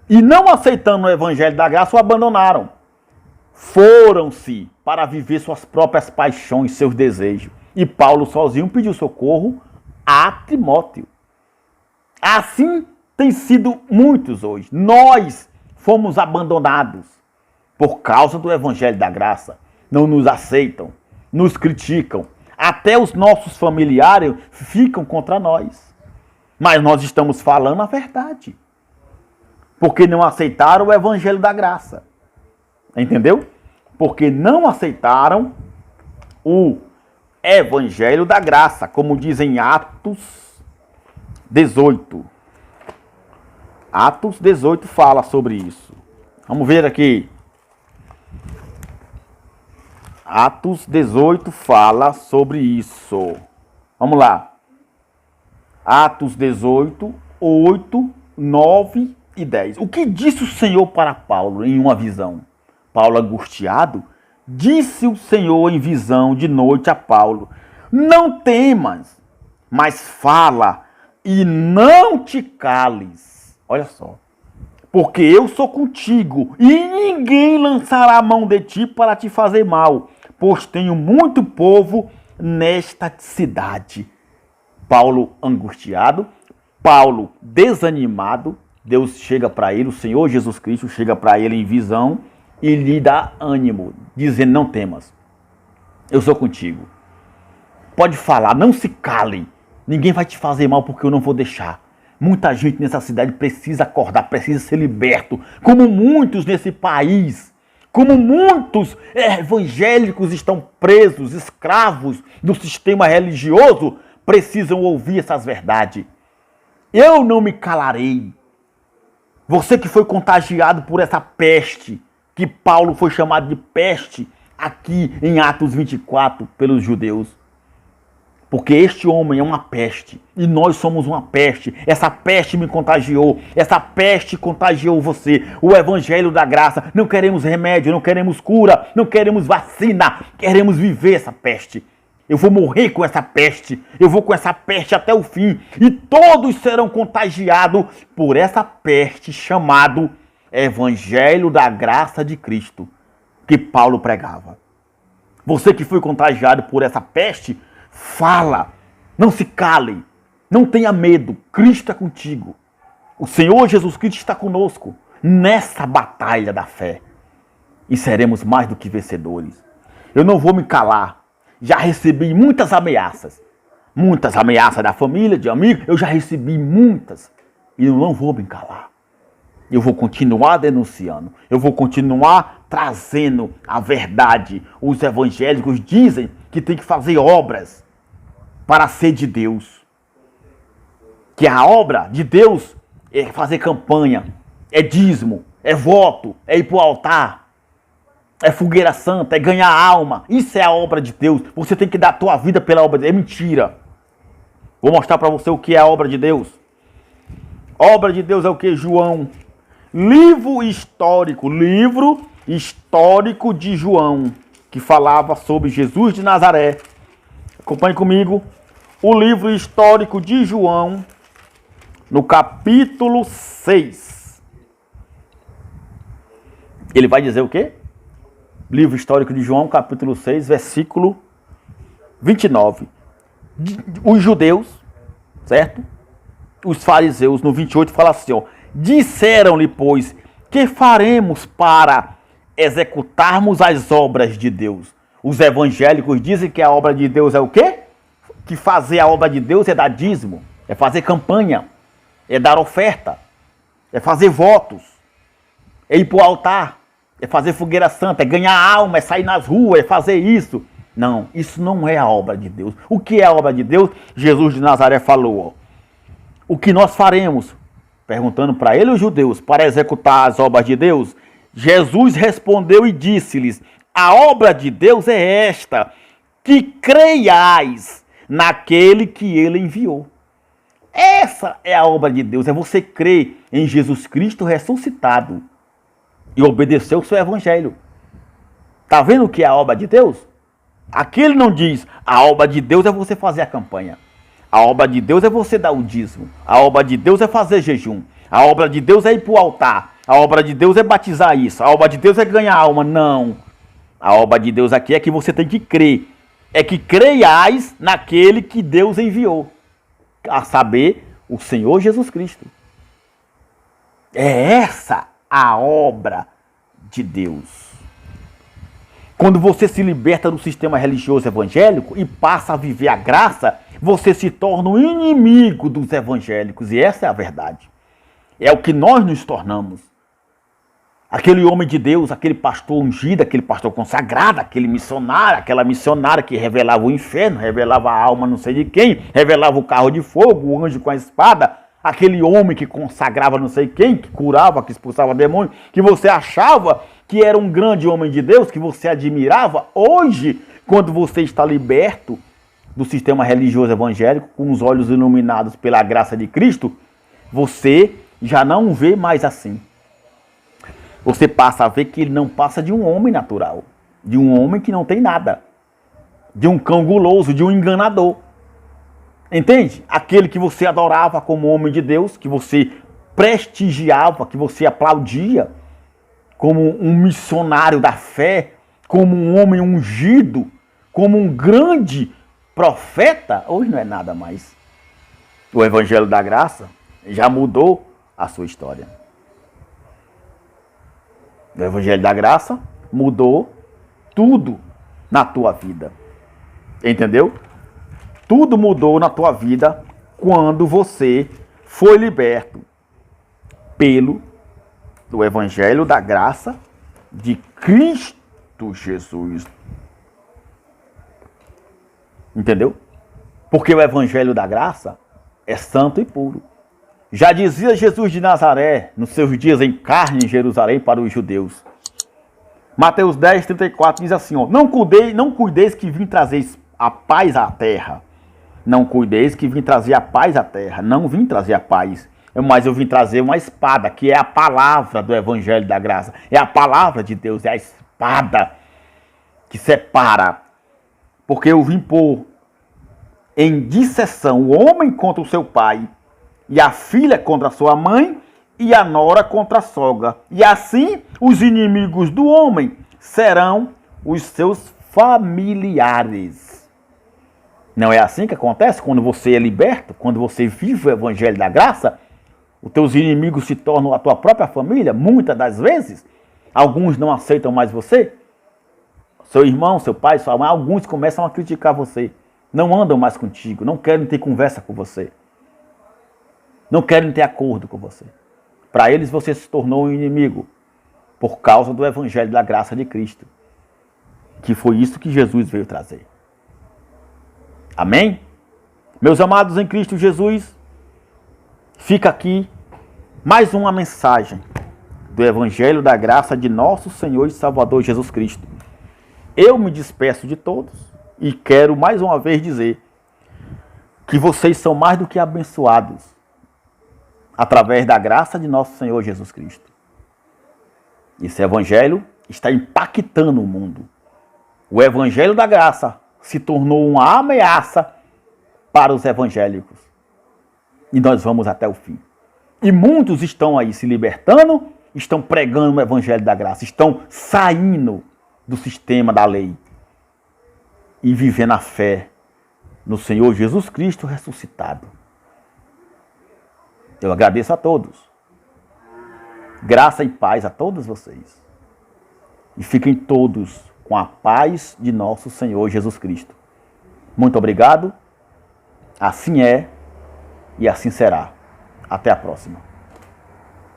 Speaker 1: E não aceitando o evangelho da graça, o abandonaram. Foram-se para viver suas próprias paixões, seus desejos. E Paulo sozinho pediu socorro a Timóteo. Assim tem sido muitos hoje. Nós fomos abandonados por causa do evangelho da graça. Não nos aceitam, nos criticam. Até os nossos familiares ficam contra nós. Mas nós estamos falando a verdade. Porque não aceitaram o evangelho da graça. Entendeu? Porque não aceitaram o evangelho da graça, como diz em Atos 18. Atos 18 fala sobre isso. Vamos ver aqui. Atos 18 fala sobre isso. Vamos lá. Atos 18, 8, 9 e 10. O que disse o Senhor para Paulo em uma visão? Paulo, angustiado, disse o Senhor em visão de noite a Paulo: não temas, mas fala e não te cales. Olha só. Porque eu sou contigo e ninguém lançará a mão de ti para te fazer mal, pois tenho muito povo nesta cidade. Paulo angustiado, Paulo desanimado, Deus chega para ele, o Senhor Jesus Cristo chega para ele em visão e lhe dá ânimo, dizendo: não temas, eu sou contigo. Pode falar, não se cale, ninguém vai te fazer mal porque eu não vou deixar. Muita gente nessa cidade precisa acordar, precisa ser liberto, como muitos nesse país, como muitos evangélicos estão presos, escravos do sistema religioso, precisam ouvir essas verdades. Eu não me calarei. Você que foi contagiado por essa peste, que Paulo foi chamado de peste aqui em Atos 24 pelos judeus. Porque este homem é uma peste e nós somos uma peste. Essa peste me contagiou, essa peste contagiou você. O evangelho da graça, não queremos remédio, não queremos cura, não queremos vacina, queremos viver essa peste. Eu vou morrer com essa peste, eu vou com essa peste até o fim. E todos serão contagiados por essa peste chamado evangelho da graça de Cristo, que Paulo pregava. Você que foi contagiado por essa peste, fala, não se cale, não tenha medo, Cristo é contigo. O Senhor Jesus Cristo está conosco nessa batalha da fé. E seremos mais do que vencedores. Eu não vou me calar. Já recebi muitas ameaças da família, de amigos, eu já recebi muitas. E eu não vou me calar. Eu vou continuar denunciando, eu vou continuar trazendo a verdade. Os evangélicos dizem que tem que fazer obras para ser de Deus. Que a obra de Deus é fazer campanha, é dízimo, é voto, é ir para o altar, é fogueira santa, é ganhar alma. Isso é a obra de Deus. Você tem que dar a tua vida pela obra de Deus. É mentira. Vou mostrar para você o que é a obra de Deus. Obra de Deus é o que, João? Livro histórico de João, que falava sobre Jesus de Nazaré. Acompanhe comigo. O livro histórico de João, no capítulo 6. Ele vai dizer o quê? Livro histórico de João, capítulo 6, versículo 29. Os judeus, certo? Os fariseus, no 28, fala assim, ó. Disseram-lhe, pois, que faremos para executarmos as obras de Deus? Os evangélicos dizem que a obra de Deus é o quê? Que fazer a obra de Deus é dar dízimo, é fazer campanha, é dar oferta, é fazer votos, é ir para o altar, é fazer fogueira santa, é ganhar alma, é sair nas ruas, é fazer isso. Não, isso não é a obra de Deus. O que é a obra de Deus? Jesus de Nazaré falou, ó, o que nós faremos? Perguntando para ele os judeus, para executar as obras de Deus. Jesus respondeu e disse-lhes, a obra de Deus é esta, que creiais naquele que ele enviou. Essa é a obra de Deus, é você crer em Jesus Cristo ressuscitado e obedecer o seu evangelho. Está vendo o que é a obra de Deus? Aqui ele não diz, a obra de Deus é você fazer a campanha. A obra de Deus é você dar o dízimo. A obra de Deus é fazer jejum. A obra de Deus é ir para o altar. A obra de Deus é batizar isso. A obra de Deus é ganhar alma. Não. A obra de Deus aqui é que você tem que crer. É que creiais naquele que Deus enviou. A saber, o Senhor Jesus Cristo. É essa a obra de Deus. Quando você se liberta do sistema religioso evangélico e passa a viver a graça, você se torna um inimigo dos evangélicos. E essa é a verdade. É o que nós nos tornamos. Aquele homem de Deus, aquele pastor ungido, aquele pastor consagrado, aquele missionário, aquela missionária que revelava o inferno, revelava a alma não sei de quem, revelava o carro de fogo, o anjo com a espada, aquele homem que consagrava não sei quem, que curava, que expulsava demônio, que você achava que era um grande homem de Deus, que você admirava. Hoje, quando você está liberto do sistema religioso evangélico, com os olhos iluminados pela graça de Cristo, você já não vê mais assim. Você passa a ver que ele não passa de um homem natural, de um homem que não tem nada, de um cão guloso, de um enganador. Entende? Aquele que você adorava como homem de Deus, que você prestigiava, que você aplaudia, como um missionário da fé, como um homem ungido, como um grande profeta, hoje não é nada mais. O Evangelho da Graça já mudou a sua história. O Evangelho da Graça mudou tudo na tua vida. Entendeu? Tudo mudou na tua vida quando você foi liberto pelo Evangelho da Graça de Cristo Jesus. Entendeu? Porque o Evangelho da Graça é santo e puro. Já dizia Jesus de Nazaré, nos seus dias em carne em Jerusalém para os judeus. Mateus 10, 34 diz assim, ó, não cuideis que vim trazer a paz à terra. Não cuideis que vim trazer a paz à terra. Não vim trazer a paz, mas eu vim trazer uma espada, que é a palavra do Evangelho da Graça. É a palavra de Deus, é a espada que separa. Porque eu vim pôr em disseção o homem contra o seu pai, e a filha contra a sua mãe, e a nora contra a sogra. E assim os inimigos do homem serão os seus familiares. Não é assim que acontece quando você é liberto, quando você vive o Evangelho da Graça? Os teus inimigos se tornam a tua própria família, muitas das vezes. Alguns não aceitam mais você. Seu irmão, seu pai, sua mãe, alguns começam a criticar você. Não andam mais contigo, não querem ter conversa com você. Não querem ter acordo com você. Para eles você se tornou um inimigo por causa do Evangelho da Graça de Cristo. Que foi isso que Jesus veio trazer. Amém? Meus amados em Cristo Jesus, fica aqui mais uma mensagem do Evangelho da Graça de nosso Senhor e Salvador Jesus Cristo. Eu me despeço de todos e quero mais uma vez dizer que vocês são mais do que abençoados através da graça de nosso Senhor Jesus Cristo. Esse Evangelho está impactando o mundo. O Evangelho da Graça se tornou uma ameaça para os evangélicos. E nós vamos até o fim. E muitos estão aí se libertando, estão pregando o Evangelho da Graça, estão saindo do sistema da lei e vivendo a fé no Senhor Jesus Cristo ressuscitado. Eu agradeço a todos. Graça e paz a todos vocês. E fiquem todos com a paz de nosso Senhor Jesus Cristo. Muito obrigado. Assim é e assim será. Até a próxima.